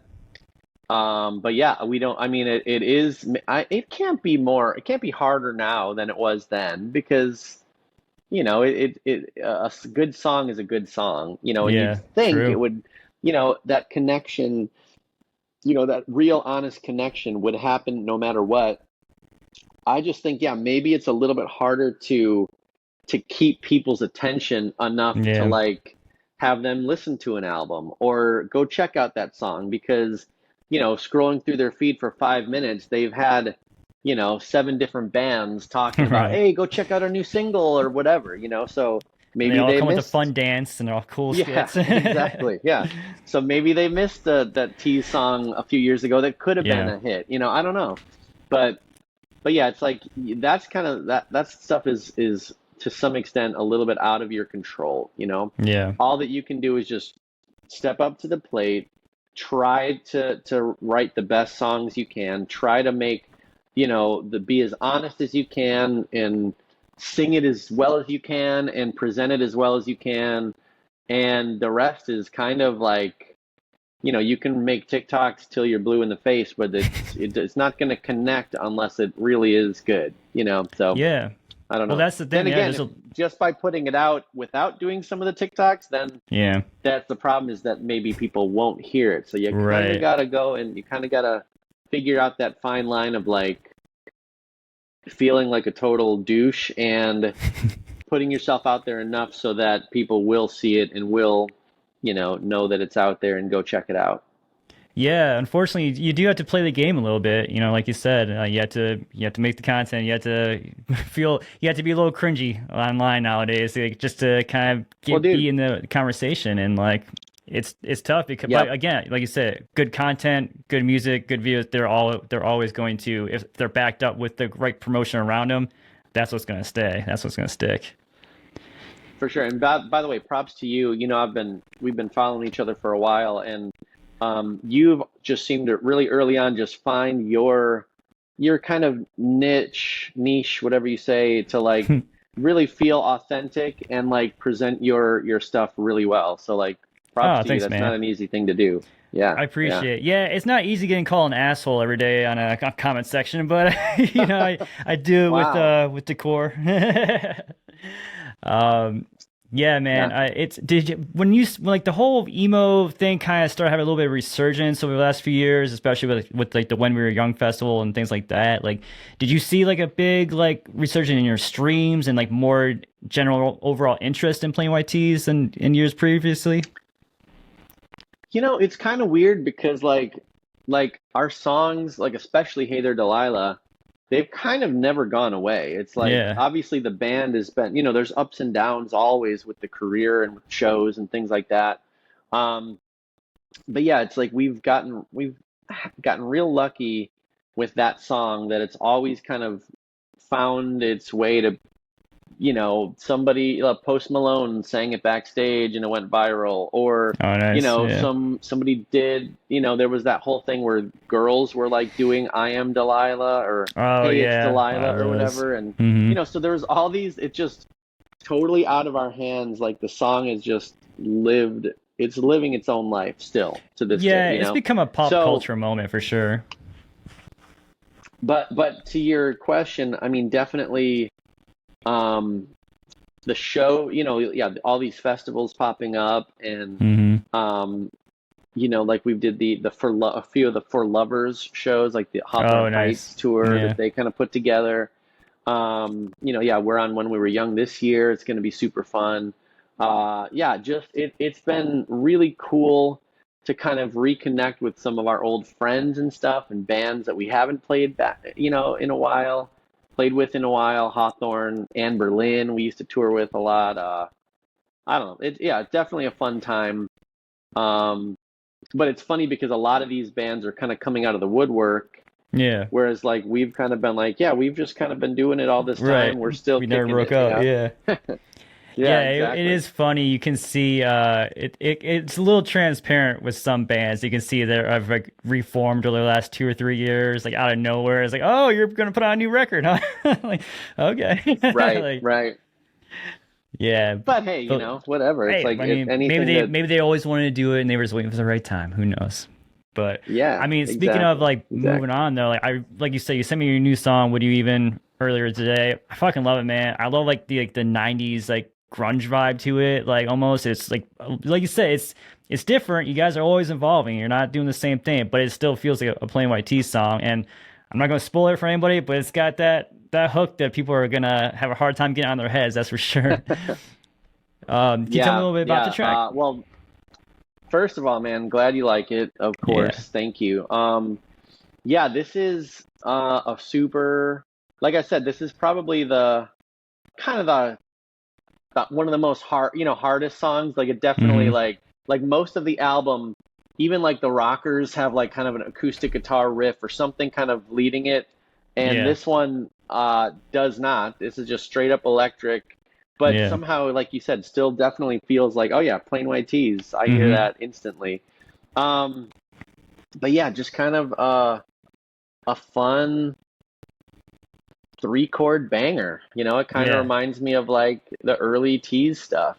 but yeah, we don't, I mean, it is, it can't be harder now than it was then, because, a good song is a good song, and you'd yeah, think it true. would, that connection, that real honest connection would happen no matter what. I just think, yeah, maybe it's a little bit harder to keep people's attention enough to Yeah. like have them listen to an album or go check out that song, because scrolling through their feed for 5 minutes, they've had seven different bands talking about, Right. hey, go check out our new single or whatever, so And they maybe all they come with a missed. fun dance and they're all cool Yeah, skits. exactly. Yeah, so maybe they missed that Tease song a few years ago that could have been Yeah. a hit, I don't know. But but yeah, it's like that's kind of that stuff is to some extent a little bit out of your control, Yeah. All that you can do is just step up to the plate, try to write the best songs you can, try to make, the be as honest as you can, and sing it as well as you can, and present it as well as you can, and the rest is kind of like, you can make TikToks till you're blue in the face, but it's not going to connect unless it really is good, So Yeah. I don't Well, know. that's the Then thing. Yeah, again, there's if a just by putting it out without doing some of the TikToks, then yeah, that's the problem, is that maybe people won't hear it. So you kind of right. gotta go, and you kind of gotta figure out that fine line of like feeling like a total douche and putting yourself out there enough so that people will see it and will, know that it's out there and go check it out. Yeah, unfortunately, you do have to play the game a little bit. Like you said, you have to make the content. You have to you have to be a little cringy online nowadays, like, just to kind of Well, dude, be in the conversation and like it's tough because, Yep. but again, like you said, good content, good music, good videos. They're always going to, if they're backed up with the right promotion around them, that's what's going to stay. That's what's going to stick. For sure. And by the way, props to you. We've been following each other for a while, and you've just seemed to really early on just find your kind of niche, whatever you say, to like really feel authentic and like present your stuff really well. So like props Oh, to you. thanks, That's not man. an easy thing to do. Yeah, I yeah. appreciate it. Yeah, it's not easy getting called an asshole every day on a comment section, but I do it Wow. with decor. um, yeah, man. Yeah. It's did you when like the whole emo thing kind of started having a little bit of resurgence over the last few years, especially with like the When We Were Young festival and things like that. Like, did you see like a big like resurgence in your streams and like more general overall interest in playing YTs than in years previously? It's kind of weird because like our songs, like especially Hey There Delilah, they've kind of never gone away. It's like Yeah. obviously the band has been, there's ups and downs always with the career and with shows and things like that. Um, but yeah, it's like we've gotten real lucky with that song that it's always kind of found its way to somebody, Post Malone sang it backstage and it went viral, or Oh, nice. Yeah. somebody did, there was that whole thing where girls were like doing I Am Delilah or Oh Hey It's yeah, a lot Delilah of or those. whatever, and Hmm. so there was all these. It just totally out of our hands. Like the song has just lived. It's living its own life still to this day. Yeah, it's become a pop So, culture moment for sure. but to your question, I mean, definitely. Um, the show, yeah, all these festivals popping up, and Hmm. um, like we did a few of the For Lovers shows, like the Hawthorne Oh, Heights nice. tour Yeah. that they kind of put together. Yeah, we're on When We Were Young this year. It's going to be super fun. Yeah, just it's been really cool to kind of reconnect with some of our old friends and stuff and bands that we haven't played back, in a while, played with in a while. Hawthorne and Berlin, we used to tour with a lot. I don't know. Yeah, it's definitely a fun time. Um, but it's funny because a lot of these bands are kind of coming out of the woodwork, Yeah. whereas like we've kind of been like, yeah, we've just kind of been doing it all this time. Right. We're still We never kicking broke it, up. Yeah. Yeah, Yeah, it exactly. is funny. You can see it's a little transparent with some bands. You can see that I've like reformed over the last 2 or 3 years, like out of nowhere. It's like, oh, you're gonna put out a new record, huh? Like, okay. Right, Like, right. yeah. But hey, But whatever. It's hey, like I mean, anything that, maybe they always wanted to do it and they were just waiting for the right time. Who knows? But I yeah, mean, speaking of exactly, like moving exactly. on though, like you said, you sent me your new song. Would you even earlier today? I fucking love it, man. I love like the '90s like grunge vibe to it. Like almost, it's like you said, it's different. You guys are always evolving. You're not doing the same thing, but it still feels like a plain white T song. And I'm not gonna spoil it for anybody, but it's got that hook that people are gonna have a hard time getting on their heads. That's for sure. Can you tell me a Yeah, little bit about yeah. the track? Well, first of all, man, glad you like it. Of Yeah. course, thank you. Yeah, this is a super. Like I said, this is probably the kind of one of the most hardest songs. Like it definitely Hmm. like most of the album, even like the rockers have like kind of an acoustic guitar riff or something kind of leading it, and Yeah. this one does not. This is just straight up electric, but Yeah. somehow, like you said, still definitely feels like, oh yeah, plain white tees. I hear Hmm. that instantly. Um, but yeah, just kind of a fun 3 chord banger. It kind of Yeah. reminds me of like the early tease stuff.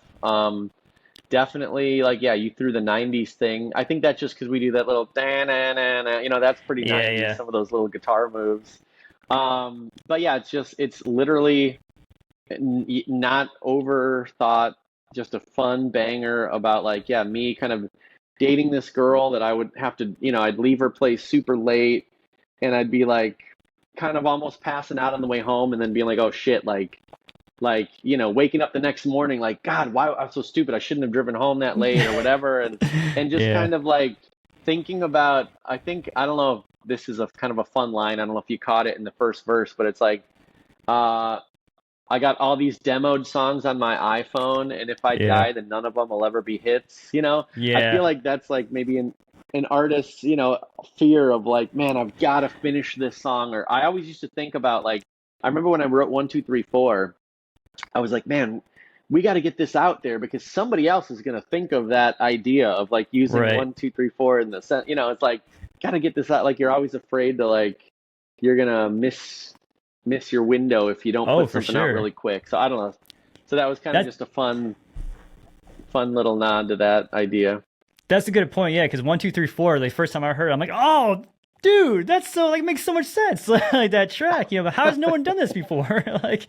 Definitely, like, yeah, you threw the 90s thing. I think that's just because we do that little da na na na, that's pretty Yeah. 90s, Yeah. some of those little guitar moves. But yeah, it's literally not overthought, just a fun banger about like, yeah, me kind of dating this girl that I would have to, I'd leave her place super late and I'd be like kind of almost passing out on the way home and then being like, oh shit, like waking up the next morning like, God, why I'm so stupid, I shouldn't have driven home that late or whatever, and just Yeah. kind of like thinking about, I don't know if this is a kind of a fun line, I don't know if you caught it in the first verse, but it's like, uh I got all these demoed songs on my iPhone, and if I Yeah. die, then none of them will ever be hits. You know, I feel Yeah. like that's like maybe an artist's, fear of like, man, I've got to finish this song. Or I always used to think about like, I remember when I wrote 1, 2, 3, 4, I was like, man, we got to get this out there because somebody else is going to think of that idea of like using Right. 1, 2, 3, 4 in the set. It's like, got to get this out. Like you're always afraid to like, you're gonna miss your window if you don't Oh, put for something out sure. really quick. So I don't know. So that was kind of That just a fun little nod to that idea. that's a good point. Yeah, because 1, 2, 3, 4. The first time I heard it, I'm like, oh, dude, that's so like makes so much sense. Like that track. But how has no one done this before? Like,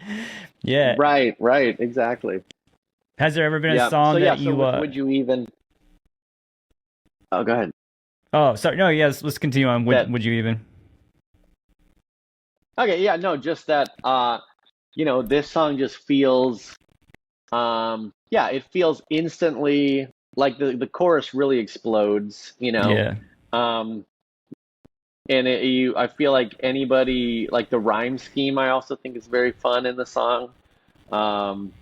yeah. Right, exactly. Has there ever been a Yeah. So song yeah. that So you? would you even? Oh, go ahead. Oh, sorry. No, yes. Let's continue on. That Would you even? okay. Yeah. No, just that. This song just feels. Yeah, it feels instantly like the chorus really explodes. Yeah. Um, and I feel like anybody like the rhyme scheme. I also think is very fun in the song. Um,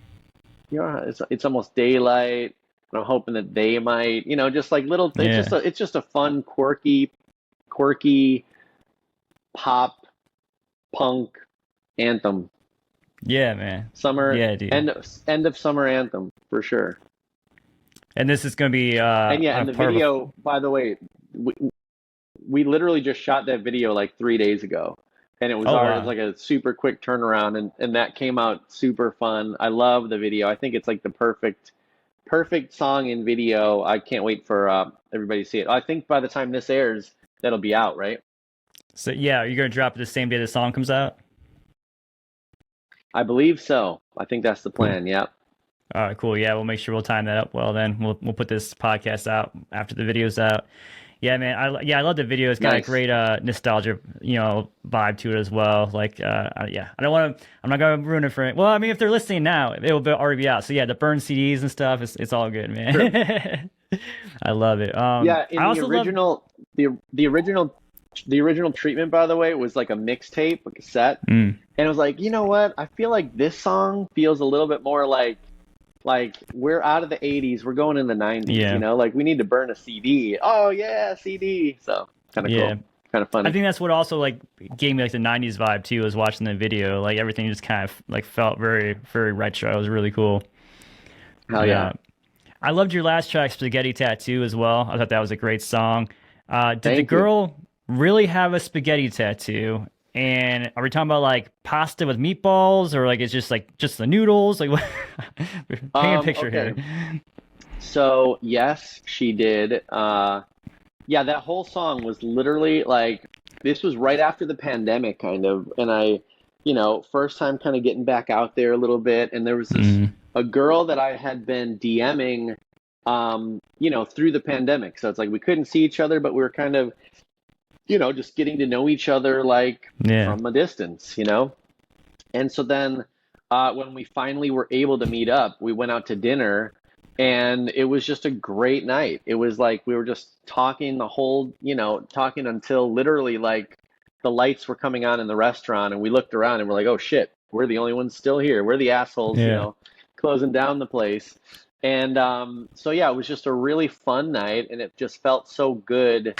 it's almost daylight, and I'm hoping that they might, just like little. Yeah. It's just a fun, quirky pop punk anthem. Yeah, man. Summer Yeah, dude. end of summer anthem for sure. And this is gonna be And yeah, a and the part of video, by the way, we literally just shot that video like 3 days ago, and a. Oh, it was wow. like a super quick turnaround, and that came out super fun. I love the video. I think it's like the perfect song in video. I can't wait for everybody to see it. I think by the time this airs, that'll be out, right? So yeah, you're gonna drop it the same day the song comes out. I believe so. I think that's the Cool. plan. Yeah. All right, cool. Yeah, we'll make sure we'll time that up well. Then we'll put this podcast out after the video's out. Yeah, man. I love the video. It's got a Nice. great nostalgia, vibe to it as well. Like, yeah, I don't want to. I'm not gonna ruin it for it. Well, I mean, if they're listening now, already be out. So yeah, the burn CDs and stuff. It's all good, True. man. I love it. Yeah, I in the also love. original, the original treatment, by the way, was like a mixtape, a cassette, Mm, and it was like, you know what? I feel like this song feels a little bit more like we're out of the 80s, we're going in the 90s, yeah, like we need to burn a CD. Oh yeah, CD. So kind of yeah. cool, kind of I funny. think that's what also like gave me like the '90s vibe too. Was watching the video. Like everything just kind of like felt very very retro. It was really cool. Hell Yeah. yeah. I loved your last track, Spaghetti Tattoo, as well. I thought that was a great song. Did the Thank you. girl really have a spaghetti tattoo? And are we talking about like pasta with meatballs, or like it's just the noodles? Like, what? Paint a picture here. Okay. So yes, she did. Yeah, that whole song was literally like this was right after the pandemic, kind of, and first time kind of getting back out there a little bit, and there was this Mm, a girl that I had been DMing, through the pandemic. So it's like we couldn't see each other, but we were kind of, just getting to know each other like yeah, from a distance. And so then when we finally were able to meet up, we went out to dinner, and it was just a great night. It was like we were just talking talking until literally like the lights were coming on in the restaurant, and we looked around and we're like, oh shit, we're the only ones still here. We're the assholes, yeah. closing down the place. And so yeah, it was just a really fun night, and it just felt so good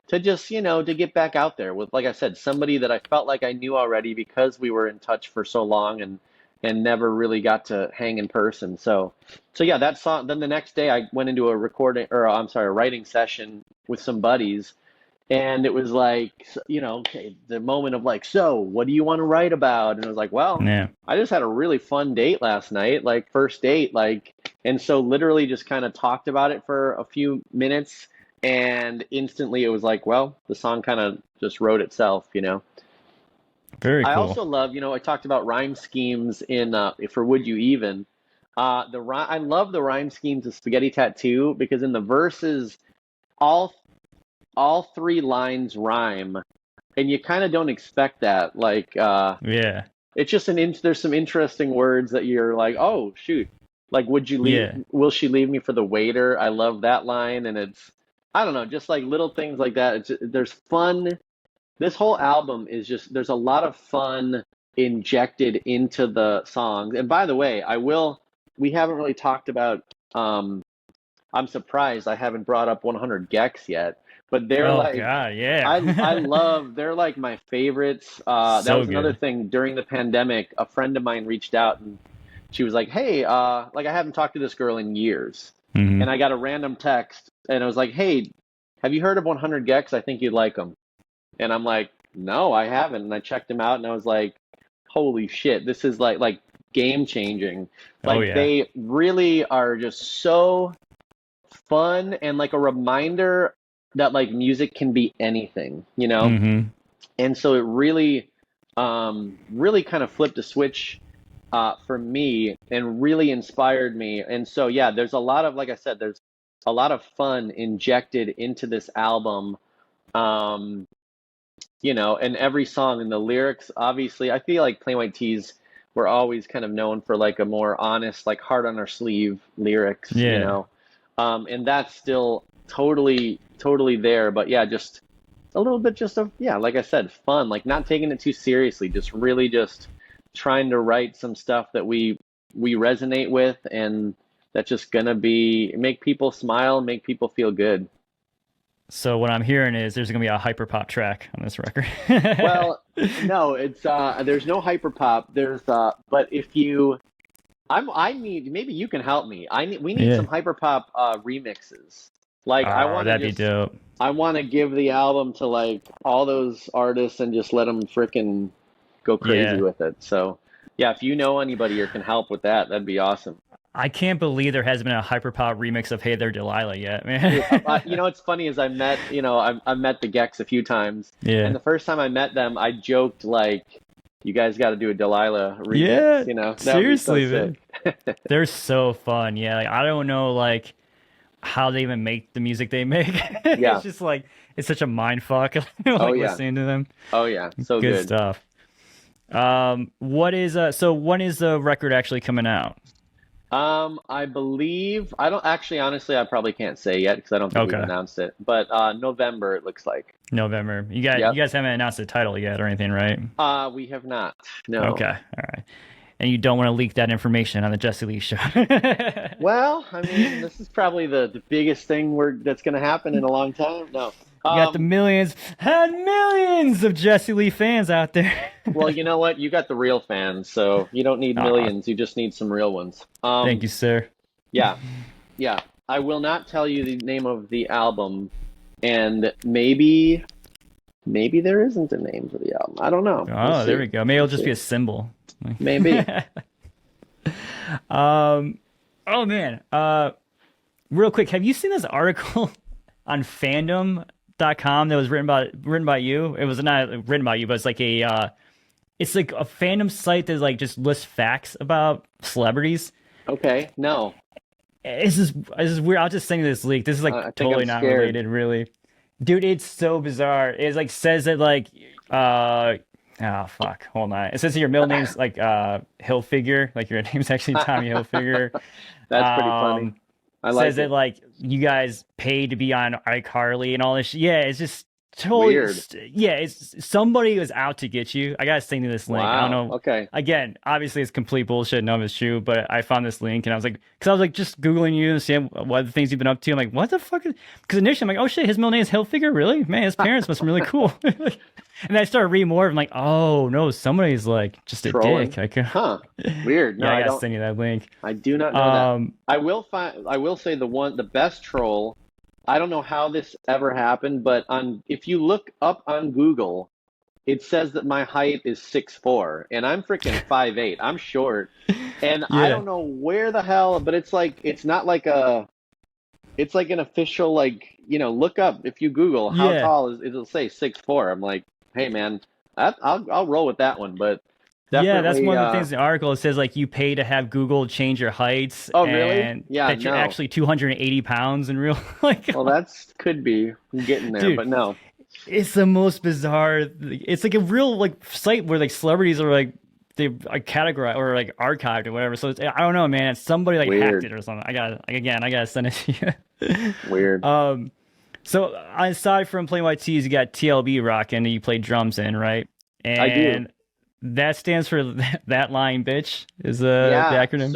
to just to get back out there with, like I said, somebody that I felt like I knew already because we were in touch for so long, and never really got to hang in person. So yeah, that song. Then the next day I went into a recording, or I'm sorry, a writing session with some buddies, and it was like, okay, the moment of like, so what do you want to write about? And I was like, well, Yeah. I just had a really fun date last night, like first date, like, and so literally just kind of talked about it for a few minutes, and instantly it was like, well, the song kind of just wrote itself. Very I cool. also love, I talked about rhyme schemes in for Would You Even. I love the rhyme schemes of Spaghetti Tattoo because in the verses, all all three lines rhyme, and you kind of don't expect that. Like, Yeah. it's just there's some interesting words that you're like, oh shoot, like, would you leave? Yeah. Will she leave me for the waiter? I love that line, and I don't know, just like little things like that. There's fun. This whole album is just there's a lot of fun injected into the songs. And by the way, we haven't really talked about, I'm surprised I haven't brought up 100 Gecs yet, but they're Oh like, God, I yeah. love, they're like my favorites. That So was another good. thing during the pandemic. A friend of mine reached out and she was like, "Hey, like I haven't talked to this girl in years." And Hmm. I got a random text and I was like, "Hey, have you heard of 100 Gecs? I think you'd like them." And I'm like, "No, I haven't." And I checked them out and I was like, "Holy shit, this is like game changing." Oh Like yeah. they really are just so fun and like a reminder that like music can be anything, you know? Hmm. And so it really, really kind of flipped a switch for me and really inspired me. And so, yeah, there's a lot of, like I said, there's a lot of fun injected into this album. Um, and every song and the lyrics, obviously, I feel like Plain White Tees were always kind of known for like a more honest, like heart on our sleeve lyrics, Yeah. and that's still totally, totally there. But yeah, just a little bit just of, yeah, like I said, fun, like not taking it too seriously, just really just trying to write some stuff that we resonate with and that's just gonna be make people smile, make people feel good. So what I'm hearing is there's gonna be a hyperpop track on this record. Well, no, it's there's no hyperpop. There's but if you I need maybe you can help me. We need Yeah. some hyperpop remixes. Like Oh, that'd be dope. I want to give the album to like all those artists and just let them freaking go crazy Yeah. with it. So, yeah, if you know anybody or can help with that, that'd be awesome. I can't believe there hasn't been a hyperpop remix of Hey There Delilah yet, Dude, man. what's funny is I've met the Gecs a few times, and Yeah. the first time I met them, I joked like, "You guys got to do a Delilah remix." Yeah. That would be so Seriously, man. sick. They're so fun. Yeah. Like I don't know like how they even make the music they make. It's Yeah. just like it's such a mind fuck Oh like yeah. listening to them. Oh yeah. So Good good. stuff. What is so when is the record actually coming out? I believe I don't actually honestly I probably can't say yet because I don't think we've Okay. announced it, but November it looks like. November. You Yep. guys haven't announced the title yet or anything, right? We have not. No. Okay. All right. And you don't want to leak that information on the Jesse Lee show. Well, I mean, this is probably the biggest thing that's going to happen in a long time. No. You got the Um, millions and millions of Jesse Lee fans out there. well, you know what? You got the real fans, so you don't need Aw, millions. You just need some real ones. thank you, sir. Yeah, yeah. I will not tell you the name of the album, and maybe there isn't a name for the album. I don't know. We'll Oh, there see. we go. Maybe it'll We'll just be see. a symbol. Maybe. um, oh man. Real quick, have you seen this article on fandom.com that was written by you? It was not written by you, but it's like a fandom site that like just lists facts about celebrities. Okay. No. This is weird. I'll just send you this link. This is like I think I'm totally not scared. related, really. Dude, it's so bizarre. It's like says that like oh fuck, hold on. It says your middle name's like Hilfiger, like your name's actually Tommy Hilfiger. That's pretty funny. Um I says like that it. like you guys paid to be on iCarly and all this. Yeah, it's just totally. Weird. Yeah, it's somebody was out to get you. I gotta send you this link. I don't Wow. know. Okay. Again, obviously it's complete bullshit. None of it's true. But I found this link and I was like, because I was like just googling you and seeing what the things you've been up to. I'm like, what the fuck? Because initially I'm like, oh shit, his middle name is Hilfiger. Really? Man, his parents must be really cool. And then I started reading more. I'm like, oh no, somebody's like just a dick. Trolling. Like, Huh. Weird. No, yeah, I I gotta don't. send you that link. I do not know that. Um, I will say the best troll. I don't know how this ever happened, but if you look up on Google, it says that my height is 6'4", and I'm freaking 5'8". I'm short, and I yeah. don't know where the hell, but it's not like it's like an official like look up if you Google how Yeah. tall is it'll say 6'4". I'm like, hey man, I'll roll with that one, but Yeah, that's definitely. one of the things in the article. It says like you pay to have Google change your heights Oh really? and Yeah, that you're no. actually 280 pounds in real like Well, that's could be getting there, dude, but no. it's the most bizarre. It's like a real like site where like celebrities are like they are categorized or like archived or whatever. So I don't know, man. Somebody like hacked Weird. it or something. I gotta send it to you. Weird. So aside from playing white tees, you got TLB rocking that you play drums in, right? I do. And that stands for that lying bitch is the Yeah, acronym.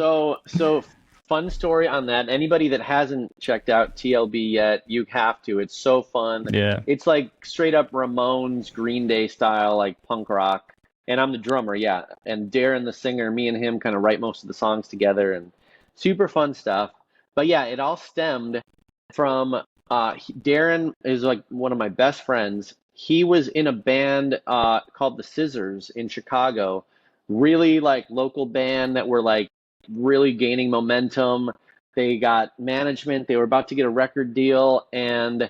so fun story on that. Anybody that hasn't checked out TLB yet, you have to. It's so fun. Yeah. It's like straight up Ramones, Green Day style, like punk rock. And I'm the drummer, yeah. And Darren, the singer, me and him kind of write most of the songs together and super fun stuff. But yeah, it all stemmed from Darren is like one of my best friends. He was in a band called the Scissors in Chicago, really like local band that were like really gaining momentum. They got management. They were about to get a record deal, and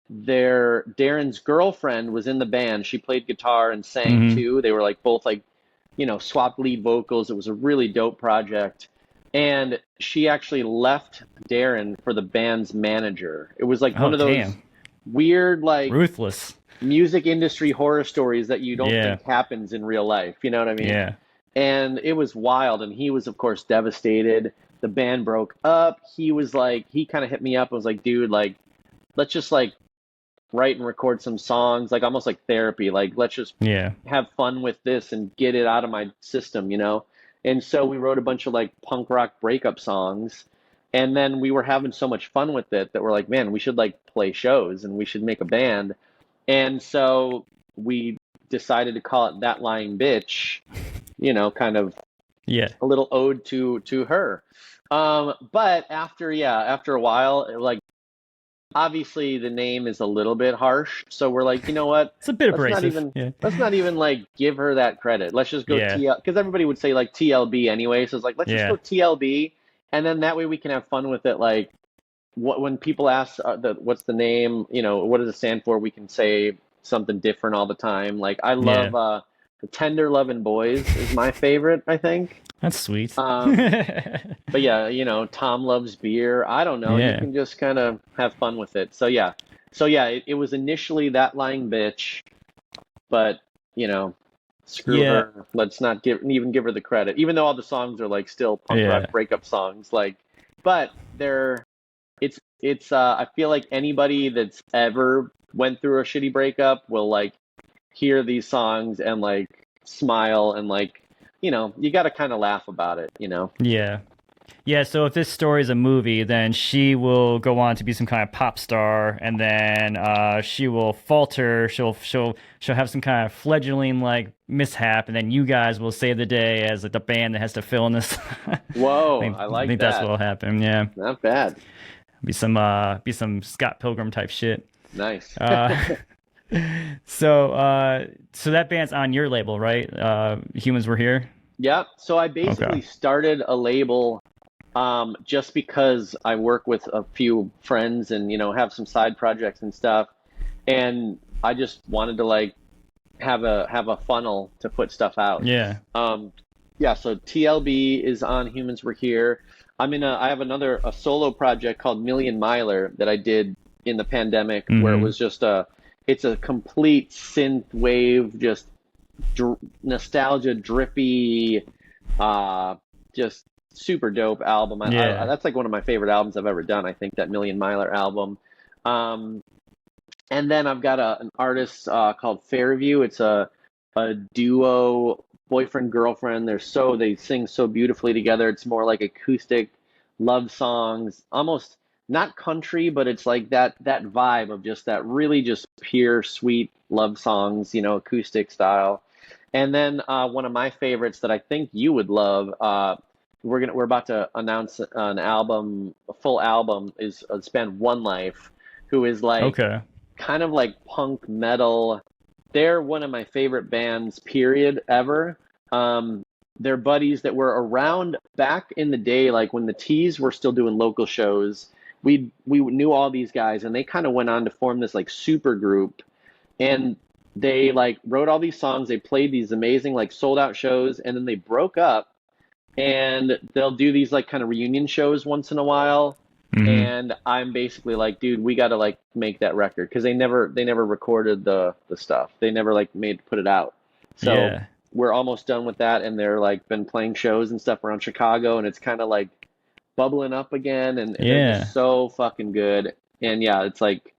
their Darren's girlfriend was in the band. She played guitar and sang Hmm. too. They were like both like, swapped lead vocals. It was a really dope project. And she actually left Darren for the band's manager. It was like one Oh, of those damn. weird like Ruthless. music industry horror stories that you don't Yeah. think happens in real life. You know what I mean? Yeah. And it was wild. And he was, of course, devastated. The band broke up. He was like, he kind of hit me up and was like, dude, like, let's just like write and record some songs, like almost like therapy. Like, let's just Yeah. have fun with this and get it out of my system. And so we wrote a bunch of like punk rock breakup songs. And then we were having so much fun with it that we're like, man, we should like play shows and we should make a band. And so we decided to call it That Lying Bitch, kind of Yeah. a little ode to her. But after a while, like obviously the name is a little bit harsh, so we're like, you know what? It's a bit Let's not abrasive. even Yeah. let's not even like give her that credit. Let's just go Yeah. TL because everybody would say like TLB anyway. So it's like let's just Yeah. go TLB, and then that way we can have fun with it. Like when people ask what's the name, what does it stand for? We can say something different all the time. Like I Yeah. love the Tender Lovin' Boys is my favorite, I think. That's sweet. Um, but yeah, Tom loves beer. I don't know. You Yeah. can just kind of have fun with it. So yeah, it was initially That Lying Bitch, but you know, screw Yeah. her. Let's not even give her the credit, even though all the songs are like still punk Yeah. rock breakup songs. Like, but they're it's I feel like anybody that's ever went through a shitty breakup will like hear these songs and like smile and like you got to kind of laugh about it. Yeah. Yeah, so if this story is a movie, then she will go on to be some kind of pop star, and then she will falter. She'll have some kind of fledgling like mishap, and then you guys will save the day as like the band that has to fill in this. Whoa, I I like think that's that. what'll happen. Yeah, Not bad. be some Scott Pilgrim type shit. Nice. Uh, so that band's on your label, right? Humans Were Here. Yeah, so I Okay. basically started a label just because I work with a few friends and have some side projects and stuff, and I just wanted to like have a funnel to put stuff out. Yeah. Um, yeah, so TLB is on Humans Were Here. I have a solo project called Million Miler that I did in the pandemic where it Hmm. was it's a complete synth wave, just nostalgia drippy, just super dope album. Yeah. That's like one of my favorite albums I've ever done. I think that Million Miler album. Um, and then I've got an artist called Fairview. It's a duo, boyfriend girlfriend. They sing so beautifully together. It's more like acoustic love songs, almost not country, but it's like that vibe of just that really just pure sweet love songs, acoustic style. And then one of my favorites that I think you would love. We're about to announce an album, a full album is it's band One Life, who is like Okay. kind of like punk metal. They're one of my favorite bands, period, ever. They're buddies that were around back in the day, like when the Tees were still doing local shows. We knew all these guys, and they kind of went on to form this like super group. And they like wrote all these songs. They played these amazing like sold out shows, and then they broke up. And they'll do these like kind of reunion shows once in a while, Hmm. and I'm basically like, dude, we got to like make that record because they never recorded the stuff. They never like made put it out. So Yeah. we're almost done with that, and they're like been playing shows and stuff around Chicago, and it's kind of like bubbling up again, and they're Yeah. just so fucking good. And yeah, it's like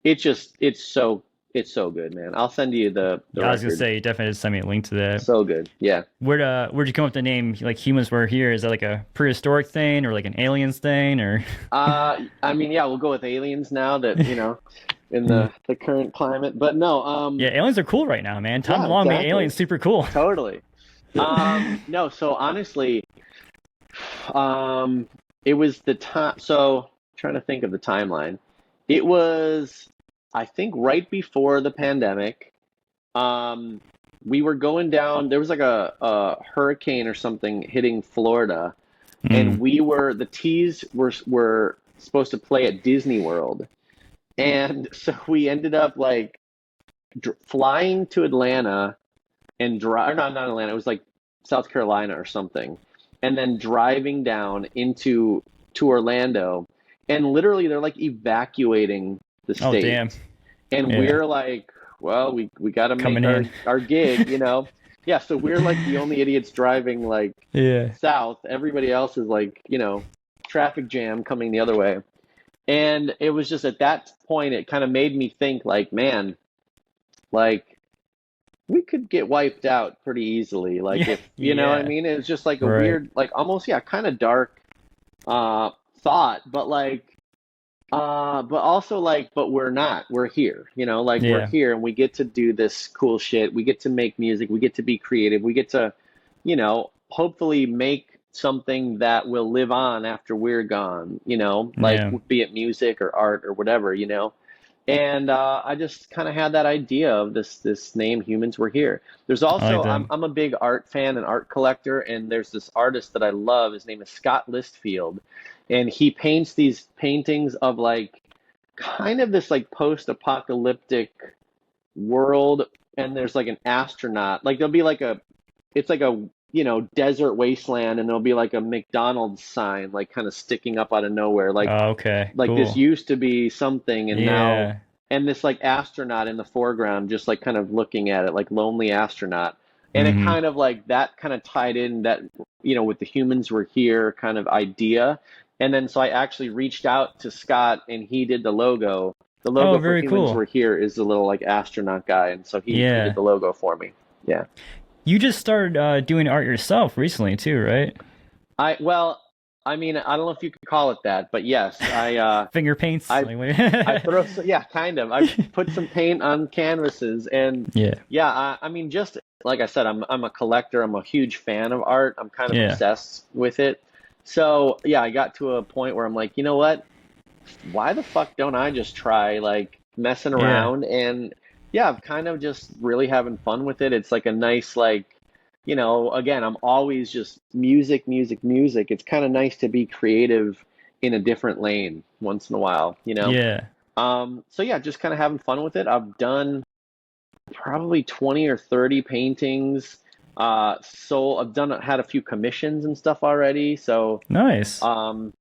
it's so It's so good, man. I'll send you the Yeah, I was gonna record. say, you definitely just send me a link to that. So good. Yeah. Where'd you come up with the name like humans were here? Is that like a prehistoric thing or like an aliens thing or? I mean, yeah, we'll go with aliens now that, in the current climate. But no, Yeah, aliens are cool right now, man. Tom yeah, DeLonge made exactly. aliens super cool. Totally. No, so honestly, um, it was the time. So trying to think of the timeline. It was, I think, right before the pandemic. Um, we were going down. There was like a hurricane or something hitting Florida, and Mm. the T's were supposed to play at Disney World, and so we ended up like flying to Atlanta and drive, not Atlanta, it was like South Carolina or something, and then driving down into to Orlando, and literally they're like evacuating the Oh, state, damn. and Yeah. we're like, well, we got to make Coming in. our gig, Yeah, so we're like the only idiots driving like Yeah. south. Everybody else is like, traffic jam coming the other way. And it was just at that point, it kind of made me think like, man, like we could get wiped out pretty easily. Like Yeah. if, you know what I Yeah. mean? It was just like a Right. weird, like almost, yeah, kind of dark thought, but also like, but we're not. We're here, like we're Yeah. here and we get to do this cool shit. We get to make music. We get to be creative. We get to, hopefully make something that will live on after we're gone, like Yeah. be it music or art or whatever, And I just kind of had that idea of this name, Humans Were Here. There's I like also that. I'm a big art fan and art collector, and there's this artist that I love. His name is Scott Listfield, and he paints these paintings of like kind of this like post-apocalyptic world, and there's like an astronaut. Like there'll be like it's like a desert wasteland, and there'll be like a McDonald's sign like kind of sticking up out of nowhere, Oh, okay. like this Cool. used to be something and now, Yeah. and this like astronaut in the foreground just like kind of looking at it, like lonely astronaut, and it Mm-hmm. kind of like that kind of tied in that with the Humans Were Here kind of idea. And then so I actually reached out to Scott and he did the logo. The Oh, logo for very Humans cool. Were Here is the little like astronaut guy, and so he did Yeah. the logo for me. Yeah. You just started doing art yourself recently too, right? Well, I mean, I don't know if you could call it that, but yes, Finger paints. I Like, I throw so yeah, kind of. I put some paint on canvases, and yeah. yeah, I mean, just like I said, I'm a collector. I'm a huge fan of art. I'm kind of Yeah. obsessed with it. So yeah, I got to a point where I'm like, you know what? Why the fuck don't I just try like messing Yeah. around? And yeah, I'm kind of just really having fun with it. It's like a nice like, again, I'm always just music, music, music. It's kind of nice to be creative in a different lane once in a while. Yeah. So yeah, just kind of having fun with it. I've done probably 20 or 30 paintings. So I've had a few commissions and stuff already. So Nice.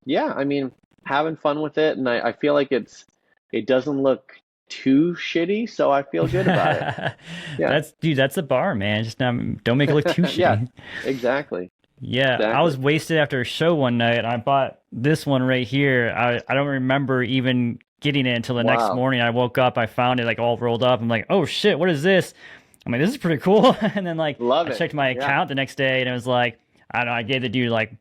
yeah, I mean, having fun with it, and I feel like it doesn't look too shitty, so I feel good about it. Yeah. That's the bar, man. Just don't make it look too Yeah, shitty. exactly. Yeah, I Exactly. was wasted after a show one night and I bought this one right here. I don't remember even getting it until the next Wow. morning. I woke up, I found it like all rolled up. I'm like, oh shit, what is this? I'm like, this is pretty cool. And then like Love I it. checked my Yeah, account the next day and it was like, I don't know, I gave the dude like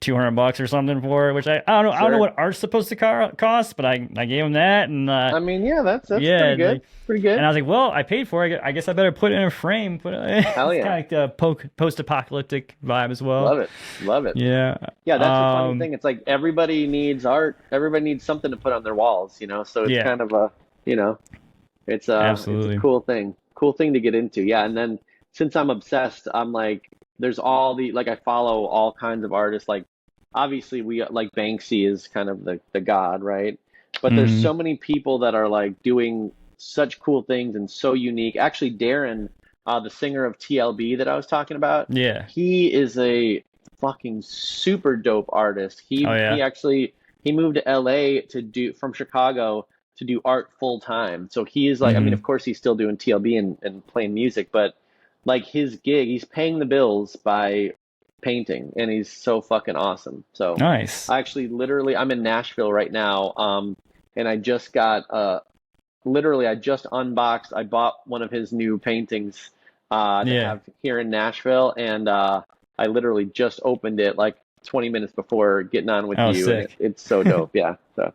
$200 or something for it, which I don't know sure. what art's supposed to cost, but I gave him that and I mean, yeah, that's pretty yeah, good. like, Pretty and good. I was like, well, I paid for it. I guess I better put it in a frame. Hell It's yeah. kind of like the post-apocalyptic vibe as well. Love it. Love it. Yeah. Yeah, that's the funny Um, thing. It's like everybody needs art. Everybody needs something to put on their walls. So it's yeah, kind of you know, it's a absolutely. cool thing. Cool thing to get into. Yeah, and then since I'm obsessed, I'm like there's all the like I follow all kinds of artists. Like obviously we like Banksy is kind of the god, right? But there's Hmm. so many people that are like doing such cool things and so unique. Actually, Darren, the singer of TLB that I was talking about, Yeah. he is a fucking super dope artist. Oh He yeah. actually he moved to LA to do from Chicago to do art full time. So he is like, I mean, of Hmm. course he's still doing TLB and playing music, but like his gig, he's paying the bills by painting, and he's so fucking awesome. So Nice. I actually literally I'm in Nashville right now, and I just got literally I just unboxed. I bought one of his new paintings to Yeah. have here in Nashville, and I literally just opened it like 20 minutes before getting on with Oh, you, and sick. it's so dope. Yeah. So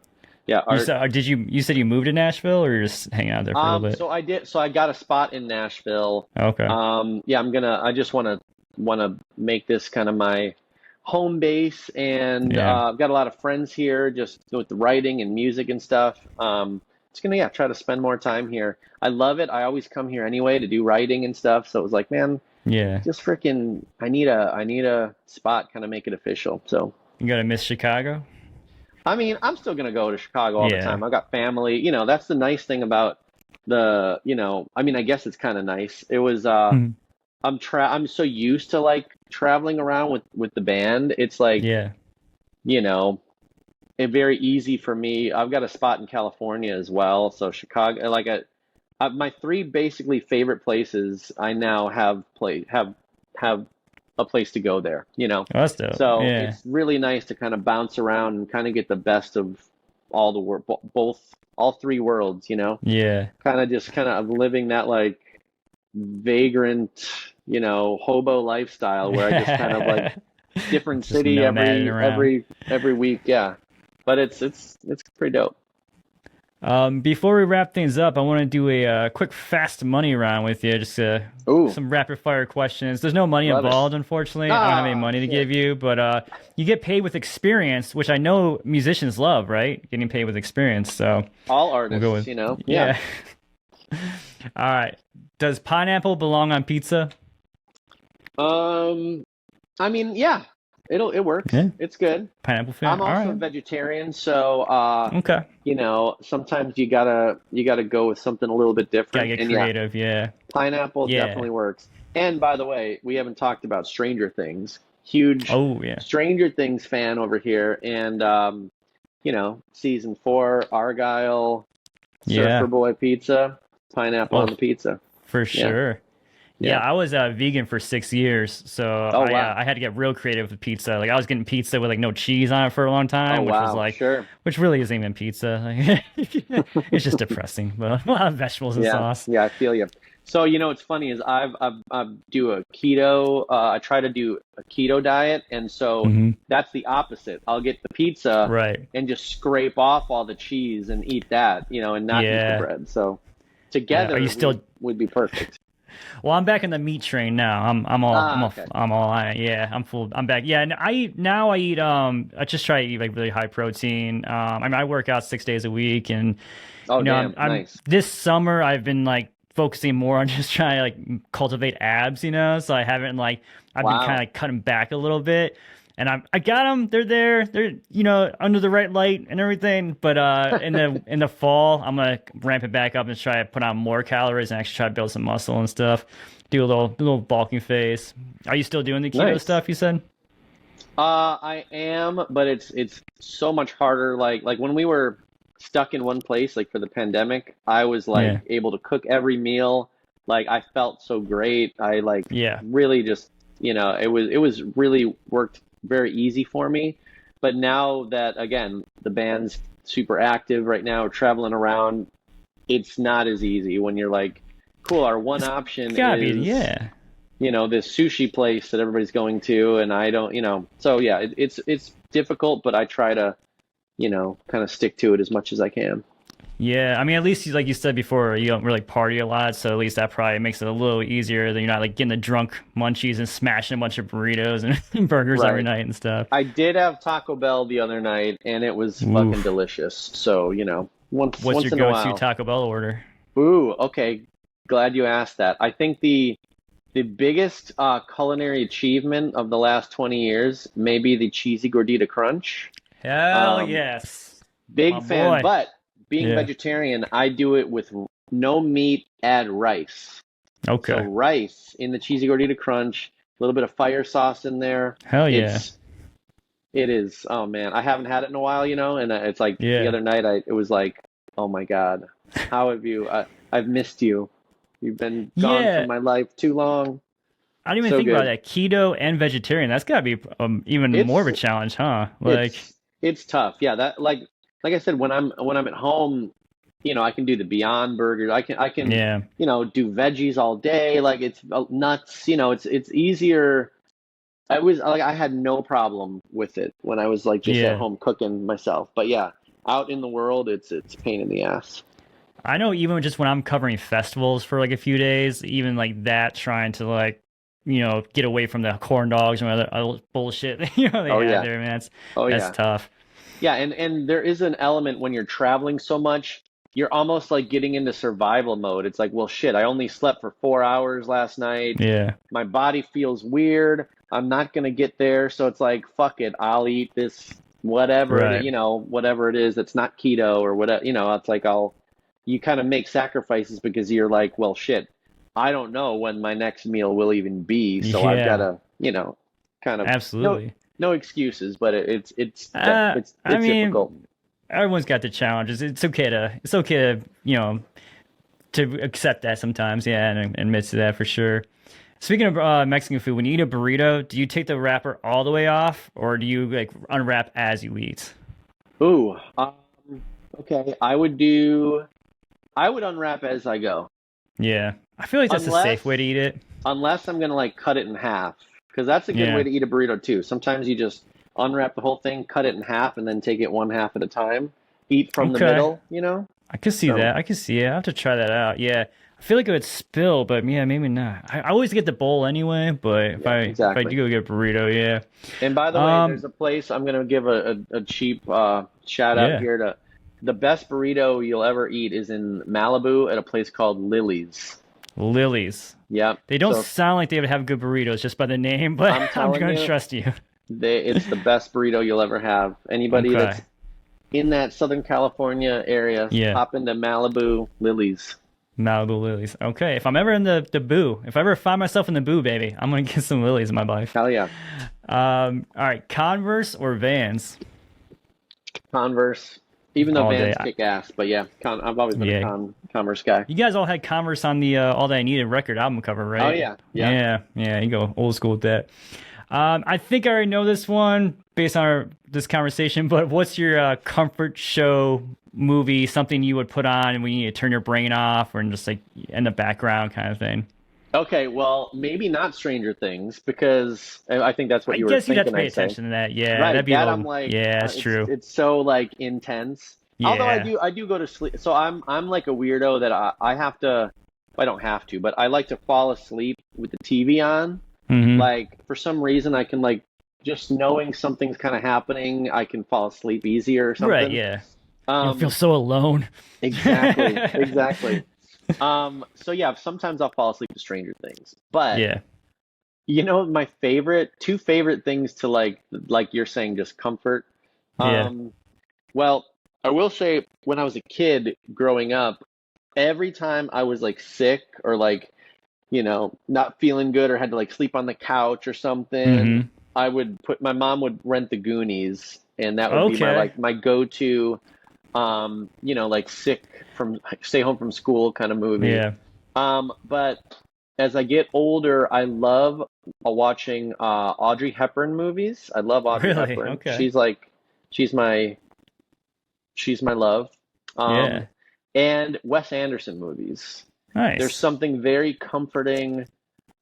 yeah, You art. said, you said you moved to Nashville, or you're just hanging out there for a little bit? So I did. So I got a spot in Nashville. Okay. Yeah, I just want to make this kind of my home base, and Yeah. I've got a lot of friends here, just with the writing and music and stuff. Just gonna try to spend more time here. I love it. I always come here anyway to do writing and stuff. So it was like, man, Yeah. just freaking, I need a spot, kind of make it official. So. You gotta miss Chicago? I mean, I'm still gonna go to Chicago all the Yeah. time. I've got family. That's the nice thing about I mean, I guess it's kind of nice. It was Mhm. I'm so used to like traveling around with the band. It's like, Yeah. you know, it very easy for me. I've got a spot in California as well. So Chicago, like my three basically favorite places, I now have a place to go there. Oh, that's dope. So Yeah. it's really nice to kind of bounce around and kind of get the best of all the world, both all three worlds. Yeah. Kind of living that like vagrant, hobo lifestyle where I just kind of like different Just city nomading every around. every week. Yeah, but it's pretty dope. Before we wrap things up, I want to do a quick fast money round with you. Just Ooh, some rapid fire questions. There's no money love it. involved, unfortunately. I don't have any Ah, money to shit. give you, but you get paid with experience, which I know musicians love, right? Getting paid with experience. So All we'll go artists, with, Yeah. yeah. All right. Does pineapple belong on pizza? Um, I mean, yeah, it works. Yeah. It's good. Pineapple fan. I'm All also a right. vegetarian, so Okay. sometimes you gotta go with something a little bit Gotta different. get And yeah, creative. Yeah. pineapple Yeah. definitely works. And by the way, we haven't talked about Stranger Things. Huge Oh, yeah. Stranger Things fan over here, and season 4, Argyle, Surfer Yeah. Boy pizza, pineapple on Oh, the pizza. for Yeah, sure. Yeah, yeah. I was vegan for 6 years, so Oh I wow. I had to get real creative with pizza. Like I was getting pizza with like no cheese on it for a long Oh time, wow. Sure. which really isn't even pizza. Like, it's just depressing, but a lot of vegetables and Yeah, sauce. yeah, I feel you. So, what's funny is I do a keto. I try to do a keto diet, and so Hmm. that's the opposite. I'll get the pizza Right. and just scrape off all the cheese and eat that, and not eat the Yeah. bread. So Yeah. Are you together still? would be perfect. Well, I'm back in the meat train now. I'm all Okay. I'm all I yeah, I'm full. I'm back. Yeah, and I eat I just try to eat like really high protein. I mean I work out 6 days a week, and Oh, I'm damn, I'm nice. this summer I've been like focusing more on just trying to like cultivate abs, so I haven't like I've been kind of Wow. like cutting back a little bit. And I got them. They're there. They're under the right light and everything. But in the fall, I'm gonna ramp it back up and try to put on more calories and actually try to build some muscle and stuff. Do a little bulking phase. Are you still doing the keto Nice. stuff? You said. I am, but it's so much harder. Like when we were stuck in one place, like for the pandemic, I was like Yeah. able to cook every meal. Like I felt so great. I like Yeah. really just, it was really worked very easy for me. But now that again, the band's super active right now, traveling around, it's not as easy when you're like, cool, our one It's option gotta be. is Yeah. this sushi place that everybody's going to, and I don't. So yeah, it's difficult, but I try to, kind of stick to it as much as I can. Yeah, I mean, at least like you said before, you don't really party a lot, so at least that probably makes it a little easier. That you're not like getting the drunk munchies and smashing a bunch of burritos and burgers every Right. night and stuff. I did have Taco Bell the other night, and it was fucking Oof. delicious. So, once What's your once in a go-to while. Taco Bell order? Ooh, okay. Glad you asked that. I think the biggest culinary achievement of the last 20 years may be the cheesy gordita crunch. Hell Um, yes, my Big fan, boy. but being Yeah. vegetarian, I do it with no meat, add rice. So Okay. rice in the cheesy gordita crunch, a little bit of fire sauce in there. Hell yeah. It's it is. Oh man, I haven't had it in a while, and it's like the Yeah. other night it was like, oh my God, how have you? I've missed you. You've been gone from Yeah. my life too long. I didn't even So think about good. that. Keto and vegetarian. That's gotta be even more of It's a challenge, huh? Like, it's tough. Yeah, that like I said, when I'm at home. I can do the Beyond Burgers. I can Yeah. do veggies all day. Like it's nuts. It's easier. I had no problem with it when I was like just at Yeah. home cooking myself. But yeah, out in the world, it's a pain in the ass. I know even just when I'm covering festivals for like a few days, even like that, trying to like, get away from the corn dogs and other bullshit, they Oh have yeah. there, man. Oh That's yeah. tough. Yeah, and there is an element when you're traveling so much, you're almost like getting into survival mode. It's like, well, shit, I only slept for 4 hours last night. Yeah. My body feels weird. I'm not gonna get there, so it's like, fuck it, I'll eat this Right. whatever it is that's not keto or whatever. It's like you kind of make sacrifices because you're like, well, shit, I don't know when my next meal will even be, so I've Yeah. gotta, kind of no Absolutely. no excuses, but I it's difficult. mean, everyone's got the challenges. It's okay to to accept that sometimes, yeah, and admit to that for sure. Speaking of Mexican food, when you eat a burrito, do you take the wrapper all the way off, or do you like unwrap as you eat? Ooh, okay. I would unwrap as I go, Yeah, I feel like that's a safe way unless to eat it. I'm gonna like cut it in half, because that's a good way Yeah. to eat a burrito too. Sometimes you just unwrap the whole thing, cut it in half, and then take it one half at a time. Eat from the Okay. middle. I could see So that. I could see it. I have to try that out. Yeah. I feel like it would spill, but yeah, maybe not. I always get the bowl anyway, but yeah, if I exactly. do go get a burrito, yeah. And by the way, there's Um, a place I'm gonna give a cheap shout out yeah. here to the best burrito you'll ever eat is in Malibu at a place called Lily's. Lily's. Yep. They don't So sound like they would have good burritos just by the name, but I'm I'm telling gonna you, trust you. it's the best burrito you'll ever have. Anybody that's Okay. in that Southern California area, Yeah. pop into Malibu Lily's. Malibu lilies. Okay. If I'm ever in the boo, if I ever find myself in the boo, baby, I'm gonna get some lilies in my life. Hell yeah. All right. Converse or Vans? Converse. Even though All day. Vans kick ass, but yeah, I've always been a Yeah. Converse guy. You guys all had Converse on the All That I Needed record album cover, Oh right? yeah, yeah. Yeah. Yeah. You go old school with that. I think I already know this one based on this conversation, but what's your comfort show movie, something you would put on when you need to turn your brain off or just like in the background kind of thing? Okay, well, maybe not Stranger Things because I think that's what I you were guess you'd have to thinking pay I'd say. attention to that. Yeah, that'd Right, be a that I'm little, like, yeah, that's it's true. it's so like intense. Although Yeah. I do go to sleep. So I'm like a weirdo that I have to. I don't have to, but I like to fall asleep with the TV on. Hmm. Like for some reason, I can like just knowing something's kind of happening, I can fall asleep easier or Right, something. yeah. You don't feel Um, so alone. exactly, exactly. So yeah, sometimes I'll fall asleep to Stranger Things, but Yeah. my two favorite things to like you're saying, just comfort. Yeah. Um, well, I will say when I was a kid growing up, every time I was like sick or like, not feeling good or had to like sleep on the couch or something, Hmm. my mom would rent the Goonies, and that would be my Okay. like my go-to, like stay home from school kind of movie. Yeah. But as I get older, I love watching Audrey Hepburn movies. I love Audrey Really? Hepburn. Okay. She's my she's my love. Um, Yeah. and Wes Anderson movies. There's Nice. something very comforting.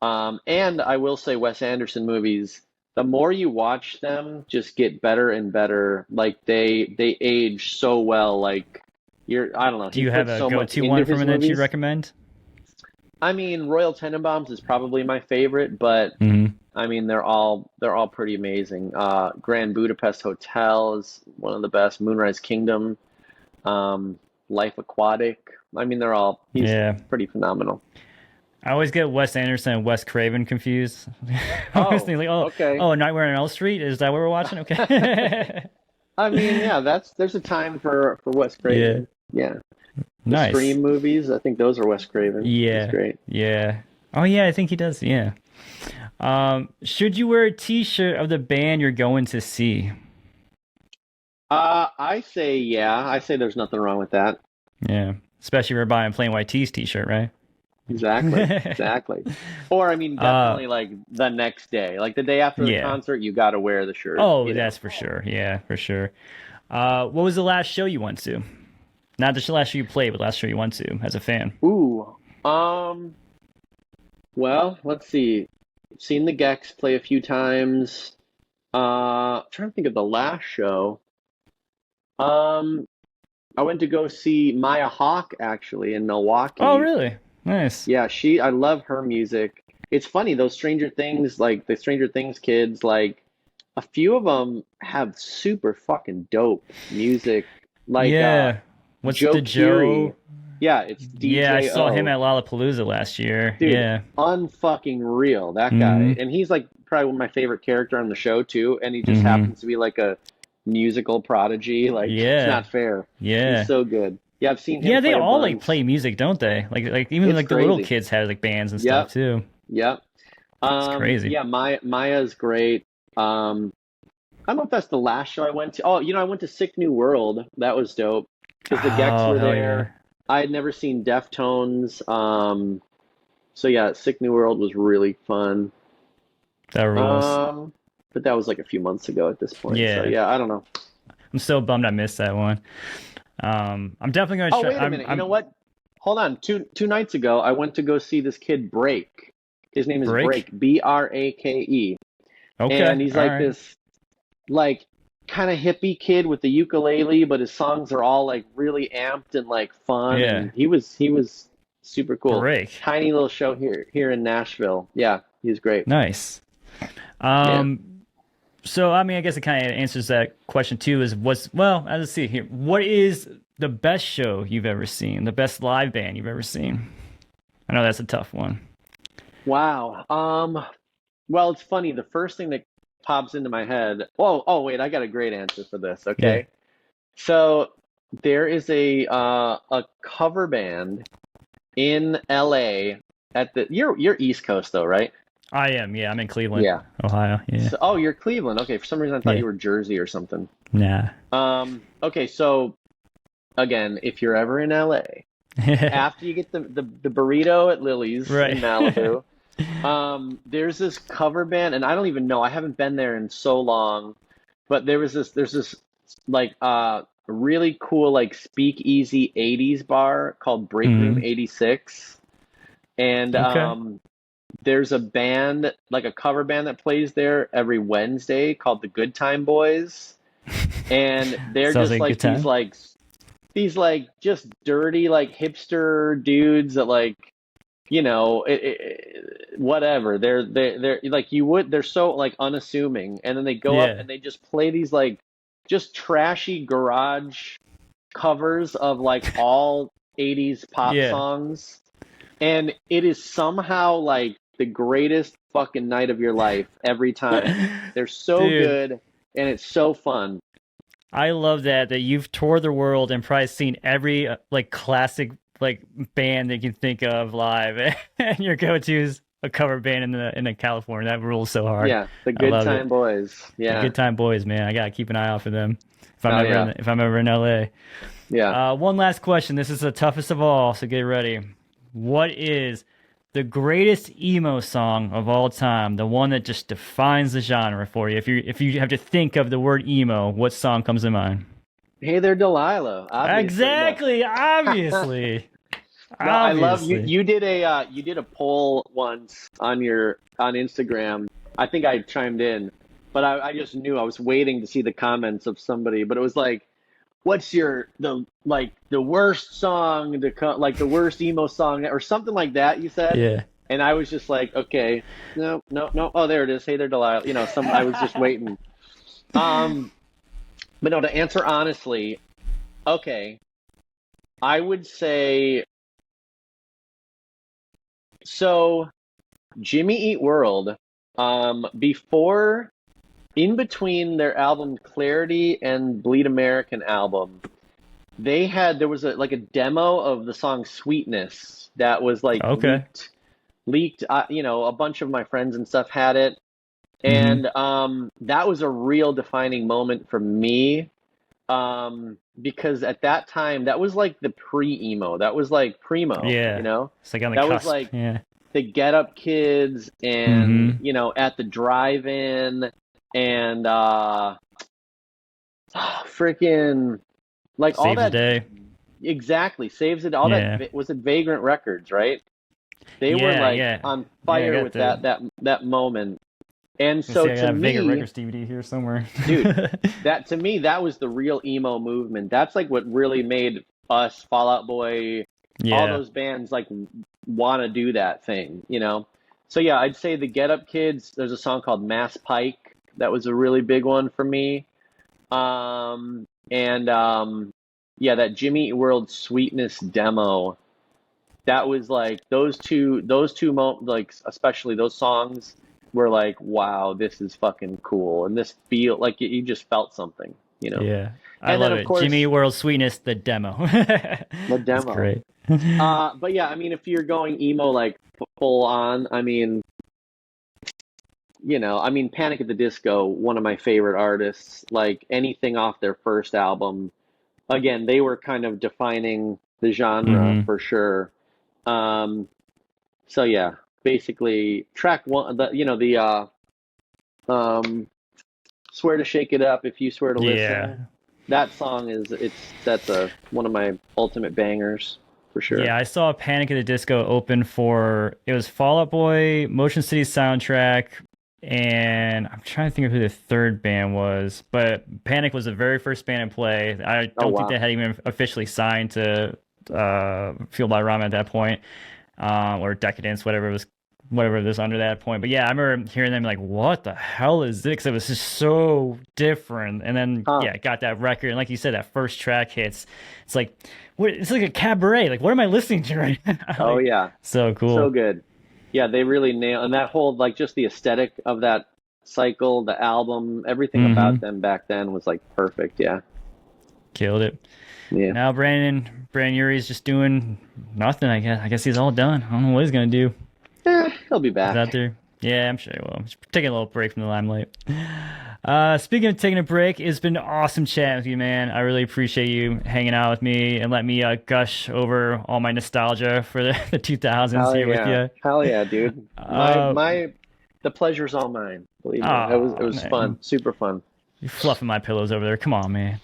And I will say Wes Anderson movies, the more you watch them, just get better and better. Like they age so well. Like I don't know, Do he you have puts a so much go-to into one from his it that you'd movies. recommend? I mean, Royal Tenenbaums is probably my favorite, but Hmm. I mean they're all pretty amazing. Grand Budapest Hotel is one of the best. Moonrise Kingdom, um, Life Aquatic. I mean, he's Yeah. pretty phenomenal. I always get Wes Anderson and Wes Craven confused. I always Oh, think like, okay. Nightmare on Elm Street. Is that what we're watching? Okay. I mean, yeah, there's a time for Wes Yeah. Craven. Yeah, the Nice. Scream movies. I think those are Wes Craven. He's Yeah. great. Yeah. Oh yeah, I think he does. Yeah. Should you wear a T-shirt of the band you're going to see? I say yeah. I say there's nothing wrong with that. Yeah. Especially if you're buying Plain White T's T-shirt, right? Exactly, exactly. Or I mean, uh, definitely like the next day, like the day after the yeah. concert, you got to wear the shirt. Oh, that's for sure. Yeah, for sure. What was the last show you went to? Not the last show you played, but last show you went to as a fan. Ooh. Well, let's see. Seen the Gecs play a few times. Trying to think of the last show. Um, I went to go see Maya Hawke actually in Oh, Milwaukee. really? Nice. Yeah, I love her music. It's funny, those Stranger Things, like the Stranger Things kids, like a few of them have super fucking dope music. Like Yeah. What's Joe the Keery. Joe? Yeah, it's Yeah, I saw him DJO. at Lollapalooza last year. Dude, Yeah. unfucking real, that guy. Hmm. And he's like probably one of my favorite character on the show too, and he just Hmm. happens to be like a musical prodigy. Like it's Yeah. not fair. He's Yeah. so good. Yeah, I've seen him Yeah, they play a all like bunch. play music, don't they? Like even It's like the little crazy. kids have like bands and stuff Yep, too. yep. It's crazy. Yeah, Maya's great. I don't know if that's the last show I went to. Oh, I went to Sick New World. That was dope because the Gecs Oh, were hell yeah. there. I had never seen Deftones. So yeah, Sick New World was really fun. That rules. Um, but that was like a few months ago at this point. So Yeah. yeah, I don't know. I'm so bummed I missed that one. I'm definitely gonna Oh, try. wait a minute. You know what? Hold on. Two nights ago, I went to go see this kid Break. His name is Break. Break, Brake. Okay. And he's All like right. this like kind of hippie kid with the ukulele, but his songs are all like really amped and like fun, Yeah. and he was super cool. Break. Tiny little show here in Nashville. Yeah, he was great. Nice. Yeah. Um, so I mean, I guess it kind of answers that question too. Is what's well? Let's see here. What is the best show you've ever seen? The best live band you've ever seen? I know that's a tough one. Wow. Well, it's funny. The first thing that pops into my head. Oh, wait, I got a great answer for this. Yeah. Okay. So there is a cover band in LA at the you're East Coast though, right? I am. Yeah, I'm in Cleveland, Yeah. Ohio. Yeah. So, oh, you're Cleveland. Okay, for some reason I thought Yeah. you were Jersey or something. Nah. Okay, so again, if you're ever in LA, after you get the burrito at Lily's in Right. Malibu, there's this cover band, and I don't even know, I haven't been there in so long, but there's this like really cool like speakeasy 80s bar called Break Room Hmm. 86. And Okay. there's a band, like a cover band that plays there every Wednesday called the Good Time Boys. And they're Sounds just like a good like time. these like just dirty like hipster dudes that like whatever. They're like they're so like unassuming, and then they go up Yeah. and they just play these like just trashy garage covers of like all 80s pop Yeah. songs, and it is somehow like the greatest fucking night of your life every time. They're so Dude, good and it's so fun. I love that you've toured the world and probably seen every like classic like band that you can think of live, and your go-to is a cover band in the California. That rules so hard. Yeah, the I Good love it. Time Boys. The Yeah. Good Time Boys, man. I gotta keep an eye out for them Oh yeah. if I'm ever in LA. Yeah. One last question. This is the toughest of all, so get ready. What is the greatest emo song of all time? The one that just defines the genre for you. If you have to think of the word emo, what song comes to mind? Hey there, Delilah. Obviously. No. Exactly. Obviously. No, I love you. Obviously. You did a poll once on Instagram. I think I chimed in, but I just knew I was waiting to see the comments of somebody. But it was like, what's the worst song like the worst emo song or something like that you said, Yeah. and I was just like, okay, no, no, no. Oh, there it is. Hey there, Delilah. I was just waiting. Um, but no, to answer honestly, okay, I would say so. Jimmy Eat World, before, in between their album Clarity and Bleed American album, there was a demo of the song Sweetness that was like Okay. leaked. A bunch of my friends and stuff had it, Hmm. and that was a real defining moment for me, because at that time that was like the pre-emo, that was like primo, Yeah. It's like on the that was cusp. like Yeah. the Get Up Kids, and Hmm. at the drive-in, and freaking like all Saves the that day. exactly, saves it all. Yeah. That was it, Vagrant Records, right? They were Yeah, like yeah. on Yeah, I fire got with the that moment. And let's so see, I to got a Vagrant me, Records DVD here somewhere. dude, that to me that was the real emo movement. That's like what really made us, Fall Out Boy, all Yeah. those bands like want to do that thing, you know? So yeah, I'd say the Get Up Kids, there's a song called Mass Pike. That was a really big one for me. And yeah, that Jimmy Eat World Sweetness demo. That was like like especially those songs were like, wow, this is fucking cool. And this feel like you just felt something, you know? Yeah. I And then love of it. Jimmy course World Sweetness, the demo. the That's demo. great. But yeah, I mean, if you're going emo like full on, I mean, I mean, Panic at the Disco, one of my favorite artists, like anything off their first album. Again, they were kind of defining the genre Hmm. for sure. Um, so yeah, basically track one, the um, Swear to Shake It Up If You Swear to Yeah. Listen. That song that's a one of my ultimate bangers for sure. Yeah, I saw Panic at the Disco open for it was Fall Out Boy, Motion City soundtrack, and I'm trying to think of who the third band was, but Panic was the very first band to play. I Oh don't think they wow. had even officially signed to Fueled by Rama at that point, or Decadence, whatever it was under that point. But yeah, I remember hearing them like, "What the hell is this?" 'Cause it was just so different. And then Huh. yeah, it got that record, and like you said, that first track hits. It's like, what? It's like a cabaret. Like, what am I listening to right now? Oh Like, yeah. so So cool. good. Yeah, they really nail and that whole like just the aesthetic of that cycle, the album, everything about Mm-hmm. them back then was like perfect. Yeah. Killed it. Yeah. Now Brandon Urie's just doing nothing. I guess he's all done. I don't know what he's gonna do. He'll be He's out back. there. Yeah, I'm sure he will. Just taking a little break from the limelight. Speaking of taking a break, it's been awesome chatting with you, man. I really appreciate you hanging out with me and let me gush over all my nostalgia for the 2000s Hell here with yeah. you. Hell yeah, dude. Uh, The pleasure's all mine. Believe me. It was fun. man, Super fun. you're fluffing my pillows over there. Come on, man.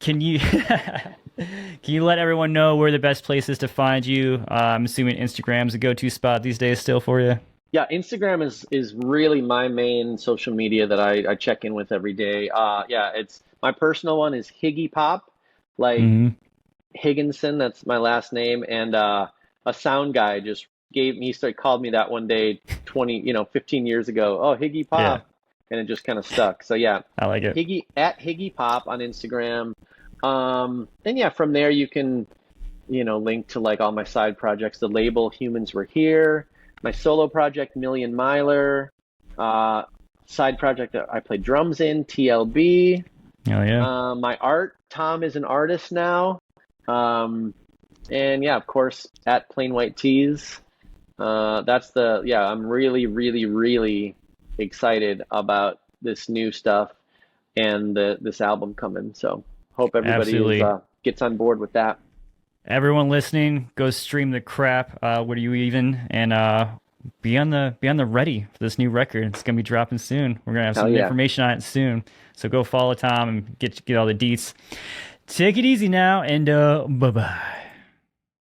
Can you can you let everyone know where the best place is to find you? I'm assuming Instagram's a go-to spot these days still for you. Yeah, Instagram is really my main social media that I check in with every day. Yeah, it's my personal one is Higgy Pop, like Hmm. Higginson, that's my last name, and a sound guy just called me that one day 20, 15 years ago. Oh, Higgy Yeah, Pop, and it just kind of stuck. So yeah, I like it. Higgy Pop on Instagram. And yeah, from there you can, link to like all my side projects, the label Humans Were Here, my solo project Million Miler, uh, side project that I play drums in, TLB. Oh yeah. My art, Tom is an artist now. Um, and yeah, of course, at Plain White Tees. Yeah, I'm really, really, really excited about this new stuff and this album coming. So hope everybody Absolutely. gets on board with that. Everyone listening, go stream the crap. What are you even? And be on the ready for this new record. It's gonna be dropping soon. We're gonna have Hell some yeah. information on it soon. So go follow Tom and get all the deets. Take it easy now, and bye bye.